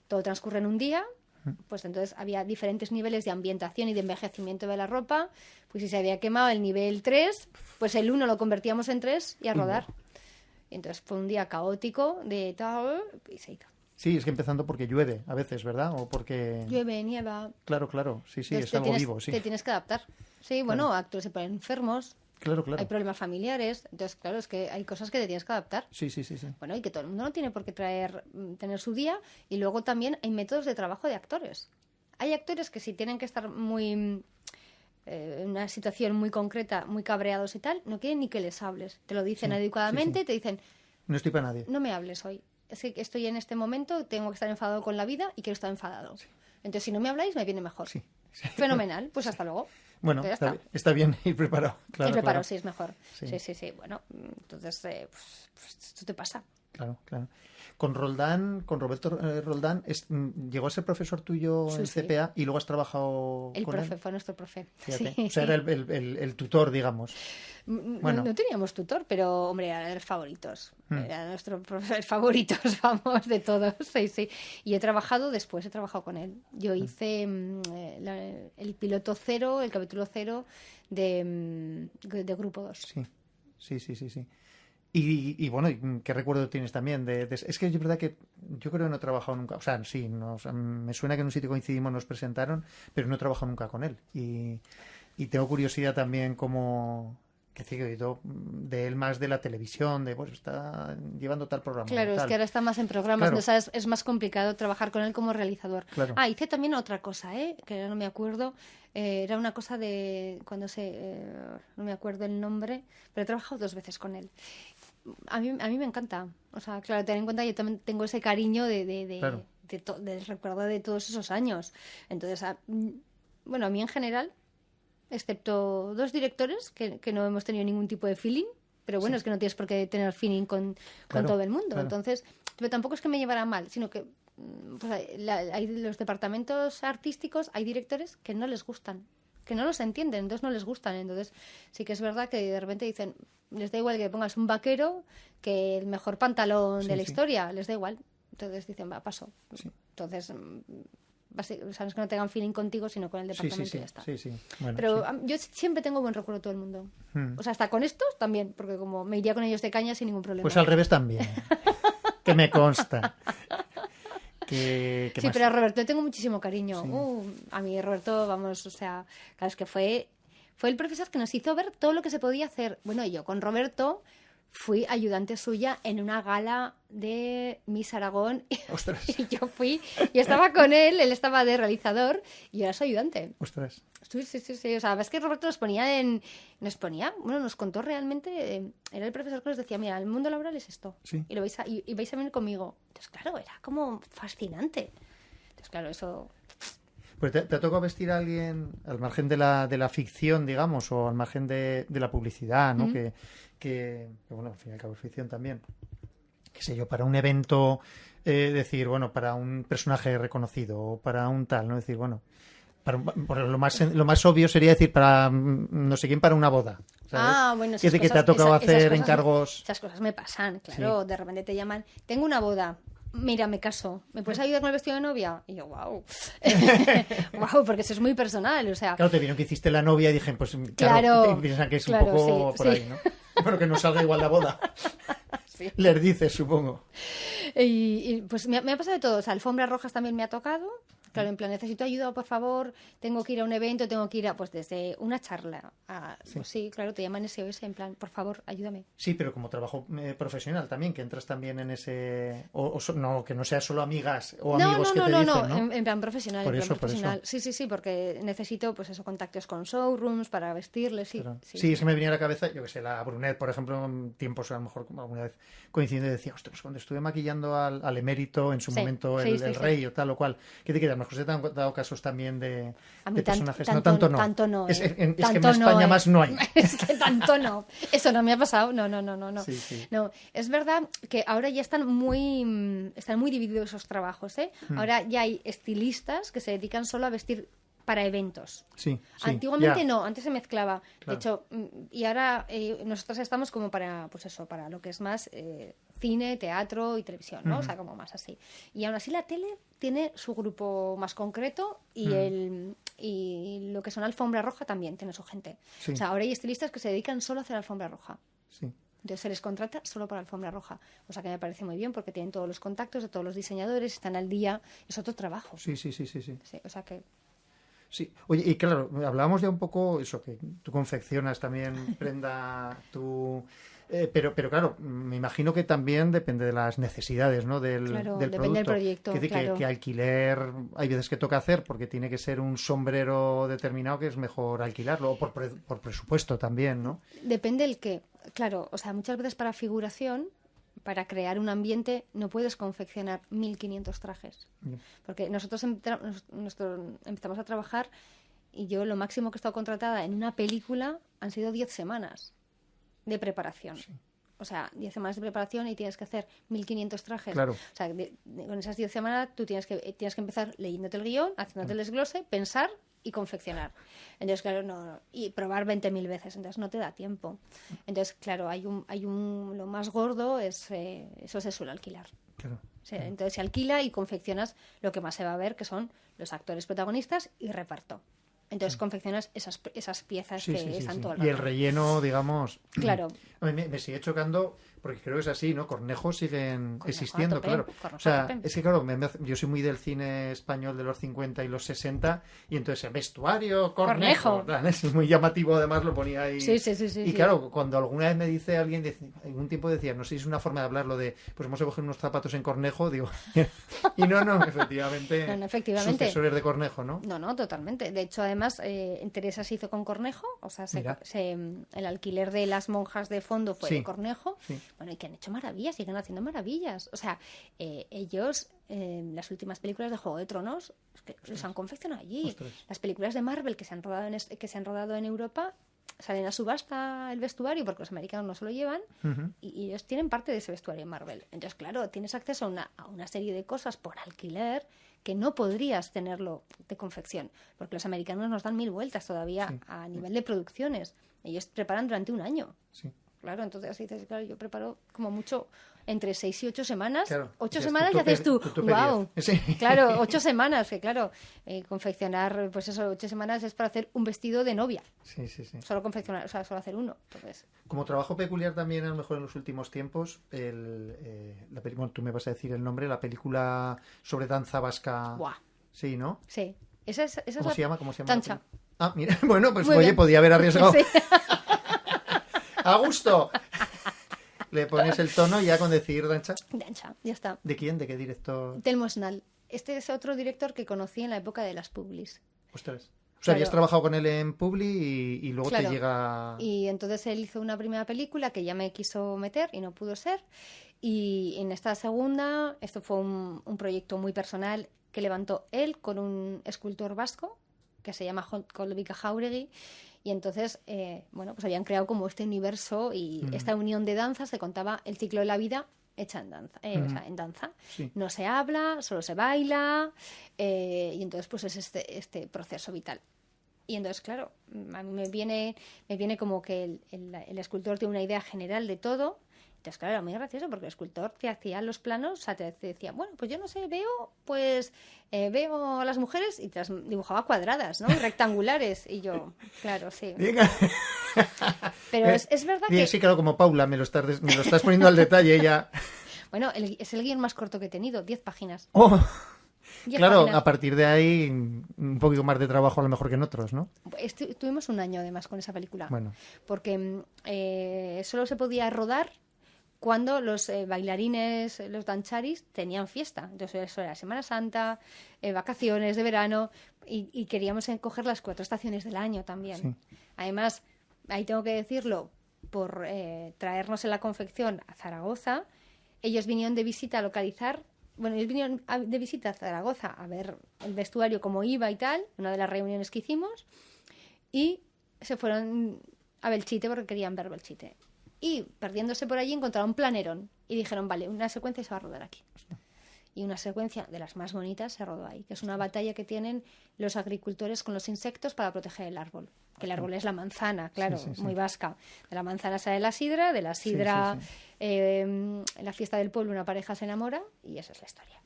todo transcurre en un día, pues entonces había diferentes niveles de ambientación y de envejecimiento de la ropa, pues si se había quemado el nivel 3, pues el 1 lo convertíamos en 3 y a rodar. Y entonces fue un día caótico de tal, y se hizo. Sí, es que empezando porque llueve a veces, ¿verdad? O porque... Llueve, nieva. Claro, claro. Sí, sí, Entonces es algo vivo, sí. te tienes que adaptar. Sí, bueno, actores se ponen enfermos, Claro, claro. hay problemas familiares, entonces claro, es que hay cosas que te tienes que adaptar. Sí, sí, sí, sí. Bueno, y que todo el mundo no tiene por qué tener su día. Y luego también hay métodos de trabajo de actores. Hay actores que si tienen que estar muy en una situación muy concreta, muy cabreados y tal, no quieren ni que les hables. Te lo dicen Sí, adecuadamente, sí, sí. te dicen, No estoy para nadie. no me hables hoy. Es que estoy en este momento, tengo que estar enfadado con la vida y quiero estar enfadado. Entonces, si no me habláis, me viene mejor. Sí, sí. Fenomenal, pues hasta luego. Bueno, Ya está, está. está bien ir preparado. Claro, El preparo, claro. sí, es mejor. Sí. Sí, sí, sí. Bueno, entonces, pues esto te pasa. Claro, claro. Con Roldán, con Roberto Roldán, llegó a ser profesor tuyo Sí, en sí. CPA y luego has trabajado El con profe, él. fue nuestro profe. Fíjate. Sí. O sea, era el tutor, digamos. Bueno. No teníamos tutor, pero hombre, eran los favoritos. Mm. Era nuestro profesor favoritos, vamos, de todos. Sí, sí. Y he trabajado con él. Yo hice el piloto 0, el capítulo 0 de Grupo 2. Sí, sí, sí, sí, sí. Y bueno, ¿qué recuerdo tienes también? Es que es verdad que yo creo que no he trabajado nunca. O sea, sí, o sea, me suena que en un sitio coincidimos, nos presentaron, pero no he trabajado nunca con él. Y tengo curiosidad también como... que sí, que he oído de él más de la televisión, de pues está llevando tal programa. Claro, es tal. que ahora está más en programas, Claro. entonces es más complicado trabajar con él como realizador. Claro. Ah, hice también otra cosa, que ahora no me acuerdo. Era una cosa de cuando no me acuerdo el nombre, pero he trabajado 2 veces con él. A mí me encanta. O sea, claro, ten en cuenta que yo también tengo ese cariño Claro. del recuerdo de todos esos años. Entonces, bueno, a mí en general, excepto 2 directores que no hemos tenido ningún tipo de feeling, pero bueno, es que no tienes por qué tener feeling con Claro, todo el mundo. claro. Entonces, pero tampoco es que me llevara mal, sino que pues, hay los departamentos artísticos, hay directores que no les gustan, que no los entienden, entonces no les gustan. Entonces, sí que es verdad que de repente dicen, les da igual que pongas un vaquero que el mejor pantalón Sí, de la sí. historia, les da igual. Entonces dicen, va, paso. Sí. Entonces, o sea, no es que no tengan feeling contigo, sino con el Sí, sí, departamento sí, y ya está. sí, sí. Bueno, Pero sí. yo siempre tengo buen recuerdo de todo el mundo. Mm. O sea, hasta con estos también, porque como me iría con ellos de caña sin ningún problema. Pues al revés también. Que me consta. ¿Qué Sí, más? pero a Roberto le tengo muchísimo cariño. Sí. A mí Roberto, vamos, o sea, claro, es que fue el profesor que nos hizo ver todo lo que se podía hacer. Bueno, yo con Roberto fui ayudante suya en una gala de Miss Aragón Ostras, y yo estaba con él estaba de realizador y yo era su ayudante. ostras. Sí, sí, sí, sí. O sea, ves que Roberto nos contó realmente, era el profesor que nos decía, mira, el mundo laboral es esto, Sí. y vais a venir conmigo. Entonces, claro, era como fascinante. Entonces, claro, eso... Pues ¿te ha tocado vestir a alguien al margen de la ficción, digamos, o al margen de la publicidad, ¿no? Ujú. Que, bueno, al fin y al cabo es ficción también. Qué sé yo, para un evento, decir, bueno, para un personaje reconocido o para un tal, ¿no? Decir, bueno, por lo más obvio sería decir para no sé quién, para una boda. ¿Sabes? Ah, bueno, Es decir, que te ha tocado hacer encargos. Esas cosas me pasan, claro. De repente te llaman, tengo una boda. Mira, me caso. ¿Me puedes ayudar con el vestido de novia? Y yo, wow. Wow, porque eso es muy personal, o sea... Claro, te vieron que hiciste la novia y dije, pues Claro, claro, te piensan que es claro, un poco sí, por sí. ahí, ¿no? Bueno, que no salga igual la boda. Sí. Les dices, supongo. Y, pues me ha pasado de todo. O sea, alfombras rojas también me ha tocado. Claro, en plan, necesito ayuda, por favor. Tengo que ir a un evento, tengo que ir a, pues desde una charla a... Sí. Pues sí, claro, te llaman SOS, en plan, por favor, ayúdame. Sí, pero como trabajo profesional también, que entras también en ese... no, que no sea solo amigas o amigos que te dicen, ¿no? En plan profesional, Por en plan eso, por profesional. eso. Sí, porque necesito, pues eso, contactos con showrooms para vestirles, sí. Claro. Sí, Sí, es que me venía a la cabeza, yo que sé, la Brunet, por ejemplo, en tiempos, a lo mejor como alguna vez coincidiendo y decía, ostras, cuando estuve maquillando al emérito en su Sí, momento, sí, el sí. rey o tal o cual, que te queda, a lo José te han dado casos también de A mí personajes. tanto No, tanto no. Tanto no, Es que en Tanto España no, más no hay. Es que tanto no. Eso no me ha pasado. No. Sí, sí. No, es verdad que ahora ya están muy divididos esos trabajos, ¿eh? Ahora ya hay estilistas que se dedican solo a vestir para eventos. Sí, Antiguamente ya. no, antes se mezclaba. Claro. De hecho, y ahora nosotros estamos como para, pues eso, para lo que es más cine, teatro y televisión, ¿no? O sea, como más así. Y aún así la tele tiene su grupo más concreto y y lo que son alfombra roja también tiene su gente. Sí. O sea, ahora hay estilistas que se dedican solo a hacer alfombra roja. Sí. Entonces se les contrata solo para alfombra roja. O sea que me parece muy bien porque tienen todos los contactos de todos los diseñadores, están al día. Es otro trabajo. Sí. Sí, o sea que... Sí, oye, y claro, hablábamos ya un poco eso, que tú confeccionas también prenda, pero claro, me imagino que también depende de las necesidades, ¿no? Claro, del depende del producto. proyecto, Es decir, claro. que alquiler hay veces que toca hacer porque tiene que ser un sombrero determinado que es mejor alquilarlo, o por presupuesto también, ¿no? Depende el qué. Claro, o sea, muchas veces para figuración, para crear un ambiente, no puedes confeccionar 1.500 trajes. Porque nosotros empezamos a trabajar y yo lo máximo que he estado contratada en una película han sido 10 semanas de preparación. Sí. O sea, 10 semanas de preparación y tienes que hacer 1.500 trajes. Claro. O sea, con esas 10 semanas tú tienes que empezar leyéndote el guión, haciéndote el desglose, pensar y confeccionar. Entonces, claro, no, y probar 20.000 veces, entonces no te da tiempo. Entonces, claro, lo más gordo es eso se suele alquilar. Claro. Entonces se alquila y confeccionas lo que más se va a ver, que son los actores protagonistas y reparto. Entonces confeccionas esas piezas Sí, que sí, sí, están sí. todo el Y el rato. relleno, digamos... Claro. A mí me sigue chocando, porque creo que es así, ¿no? Cornejos siguen Cornejo existiendo, a tope, claro. cornejo O sea, a tope. es que claro, yo soy muy del cine español de los 50 y los 60, y entonces el vestuario, cornejo. Cornejo. Es muy llamativo, además lo ponía ahí. Sí. Y claro, cuando alguna vez me dice alguien, algún tiempo decía, no sé si es una forma de hablarlo de, pues hemos cogido unos zapatos en cornejo, digo, y no, efectivamente, No, efectivamente. sucesores de cornejo, ¿no? No, totalmente. De hecho, además, Teresa se hizo con cornejo, o sea, Mira. el alquiler de las monjas de fondo fue Sí. de cornejo. Sí. Bueno, y que han hecho maravillas, siguen haciendo maravillas. O sea, ellos, las últimas películas de Juego de Tronos, es que los han confeccionado allí. Ostras. Las películas de Marvel que se han rodado en Europa salen a subasta el vestuario porque los americanos no se lo llevan Ujú. y ellos tienen parte de ese vestuario en Marvel. Entonces, claro, tienes acceso a una serie de cosas por alquiler que no podrías tenerlo de confección, porque los americanos nos dan 1.000 vueltas todavía Sí. a nivel de producciones. Ellos preparan durante un año. Sí. Claro, entonces así dices, claro, yo preparo como mucho entre 6 y 8 semanas. Claro. 8 Dices, semanas y tú haces tú, tu wow. PDF. Sí. Claro, 8 semanas, que claro, confeccionar, pues eso, 8 semanas es para hacer un vestido de novia. Sí. Solo confeccionar, o sea, solo hacer uno. Entonces, Como trabajo peculiar también, a lo mejor en los últimos tiempos, bueno, tú me vas a decir el nombre, la película sobre danza vasca. ¡buah! Sí, ¿no? Sí. Esa es ¿Cómo la... se llama? ¿Cómo se llama? Tancha. Ah, mira, bueno, pues Muy oye, bien. podía haber arriesgado. Sí. A gusto. Le pones el tono ya con decir dancha. Dancha, ya está. ¿De quién? ¿De qué director? Telmo Snal. Este es otro director que conocí en la época de las publis. Ostras. O sea, Claro. habías trabajado con él en Publi y luego Claro. te llega... Y entonces él hizo una primera película que ya me quiso meter y no pudo ser. Y en esta segunda, esto fue un proyecto muy personal que levantó él con un escultor vasco que se llama Kolbika Jauregui. Y entonces, bueno, pues habían creado como este universo y esta unión de danzas se contaba el ciclo de la vida hecha en danza. O sea, en danza. Sí. No se habla, solo se baila. Y entonces, pues es este proceso vital. Y entonces, claro, a mí me viene como que el escultor tiene una idea general de todo. Entonces, claro, era muy gracioso porque el escultor te hacía los planos, o sea, te decía, bueno, pues yo no sé, veo a las mujeres y te las dibujaba cuadradas, ¿no? Y rectangulares. Y yo, claro, sí. Diga. Pero es verdad que, Sí, claro, como Paula, me lo estás poniendo al detalle ya. bueno, es el guión más corto que he tenido, 10 páginas. Oh, 10 claro, páginas. a partir de ahí un poquito más de trabajo a lo mejor que en otros, ¿no? Tuvimos un año además con esa película. Bueno, Porque solo se podía rodar cuando los bailarines, los dancharis, tenían fiesta. Entonces eso era Semana Santa, vacaciones de verano, y queríamos coger las 4 estaciones del año también. Sí. Además, ahí tengo que decirlo, por traernos en la confección a Zaragoza, ellos vinieron de visita a localizar bueno, ellos vinieron de visita a Zaragoza a ver el vestuario, cómo iba y tal, una de las reuniones que hicimos, y se fueron a Belchite porque querían ver Belchite. Y perdiéndose por allí encontraron Planerón y dijeron, vale, una secuencia se va a rodar aquí. Y una secuencia de las más bonitas se rodó ahí, que es una batalla que tienen los agricultores con los insectos para proteger el árbol. Que el árbol es la manzana, claro, sí. Muy vasca. De la manzana sale la sidra, de la sidra en la fiesta del pueblo una pareja se enamora y esa es la historia.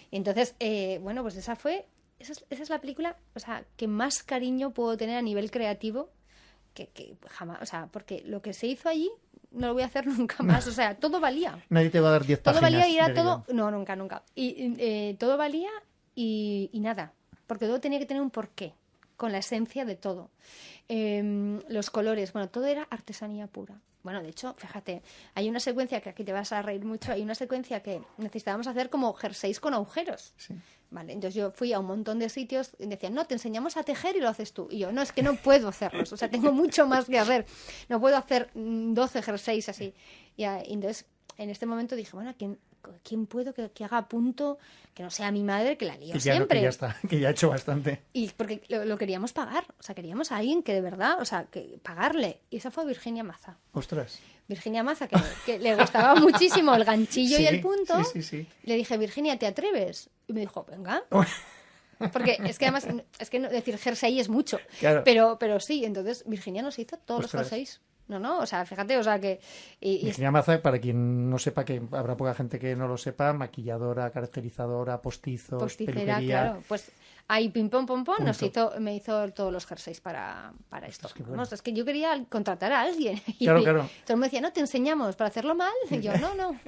Y entonces, bueno, pues esa es la película, o sea, que más cariño puedo tener a nivel creativo que jamás, o sea, porque lo que se hizo allí no lo voy a hacer nunca más, o sea, todo valía. Nadie te va a dar 10 páginas. Todo valía y era todo... No, nunca. Y todo valía y nada, porque todo tenía que tener un porqué, con la esencia de todo. Los colores, bueno, todo era artesanía pura. Bueno, de hecho, fíjate, hay una secuencia que aquí te vas a reír mucho, hay una secuencia que necesitábamos hacer como jerseys con agujeros. Sí. Vale, entonces yo fui a un montón de sitios y decían, no, te enseñamos a tejer y lo haces tú. Y yo, no, es que no puedo hacerlos, o sea, tengo mucho más que hacer. No puedo hacer 12 jerseys así. Y entonces, en este momento dije, bueno, ¿quién puedo que haga punto que no sea mi madre, que la lío siempre? Que ya está, que ya ha hecho bastante. Y porque lo queríamos pagar, o sea, queríamos a alguien que de verdad, o sea, que pagarle. Y esa fue Virginia Maza. Ostras. Virginia Maza, que le gustaba muchísimo el ganchillo y el punto. Sí. Le dije, Virginia, ¿te atreves? Y me dijo, venga. Porque es que además, decir jersey es mucho. Claro. Pero sí, entonces Virginia nos hizo todos los jerseys. No, o sea, fíjate, o sea que... Virginia Maza, para quien no sepa, que habrá poca gente que no lo sepa, maquilladora, caracterizadora, postizos, posticera, peluquería... Claro, pues ahí pim pom pom pom me hizo todos los jerseys para esto. Bueno. Es que yo quería contratar a alguien. Claro. Entonces me decía, no, te enseñamos para hacerlo mal. Y yo, no.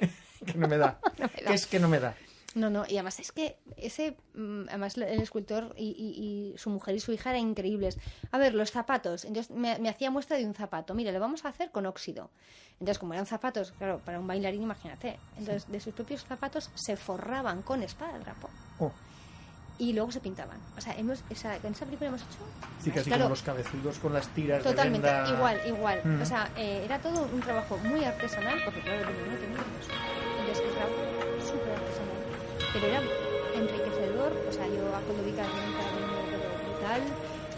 Que no me da. ¿Qué es que no me da? No, y además es que además el escultor y su mujer y su hija eran increíbles. A ver, los zapatos, entonces me hacía muestra de un zapato, mira, lo vamos a hacer con óxido. Entonces, como eran zapatos, claro, para un bailarín, imagínate, entonces de sus propios zapatos se forraban con esparadrapo. Y luego se pintaban. O sea, en esa película hemos hecho... Sí, casi como los cabezudos con las tiras totalmente, de venda. igual. O sea, era todo un trabajo muy artesanal, porque claro, no teníamos. Entonces, el trabajo súper artesanal. Pero era enriquecedor, o sea, yo a Colovica también brutal,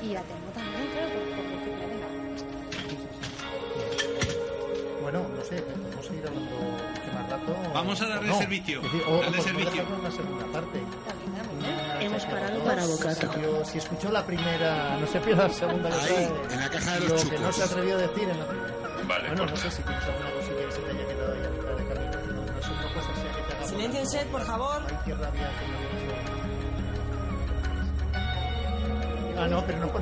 y a Telmo también, claro, por decirle, venga, bueno, no sé, podemos seguir hablando más rato. Vamos a darle servicio. Darle servicio. Una segunda parte. Hemos parado para bocato. Si escuchó la primera, no se pierda la segunda. Ahí, en la caja de los lo chucos. Que no se atrevió a decir en la primera. Vale, bueno, no sé si tienes alguna cosilla que se te haya quedado ahí a mitad de camino. No son cosas que te hagan. Silénciense, por favor. Hay tierra vía que no no, pero no.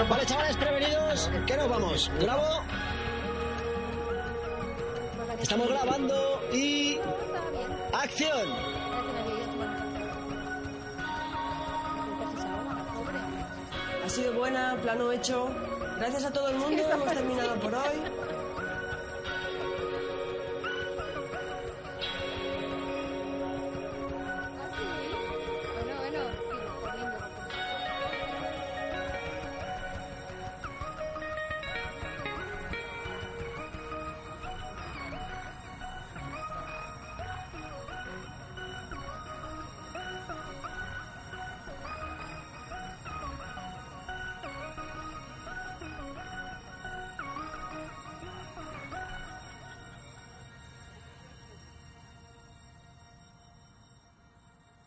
Vale, chavales prevenidos, que nos vamos. Grabo. Estamos grabando y... ¡acción! Ha sido buena, plano hecho. Gracias a todo el mundo, hemos terminado por hoy.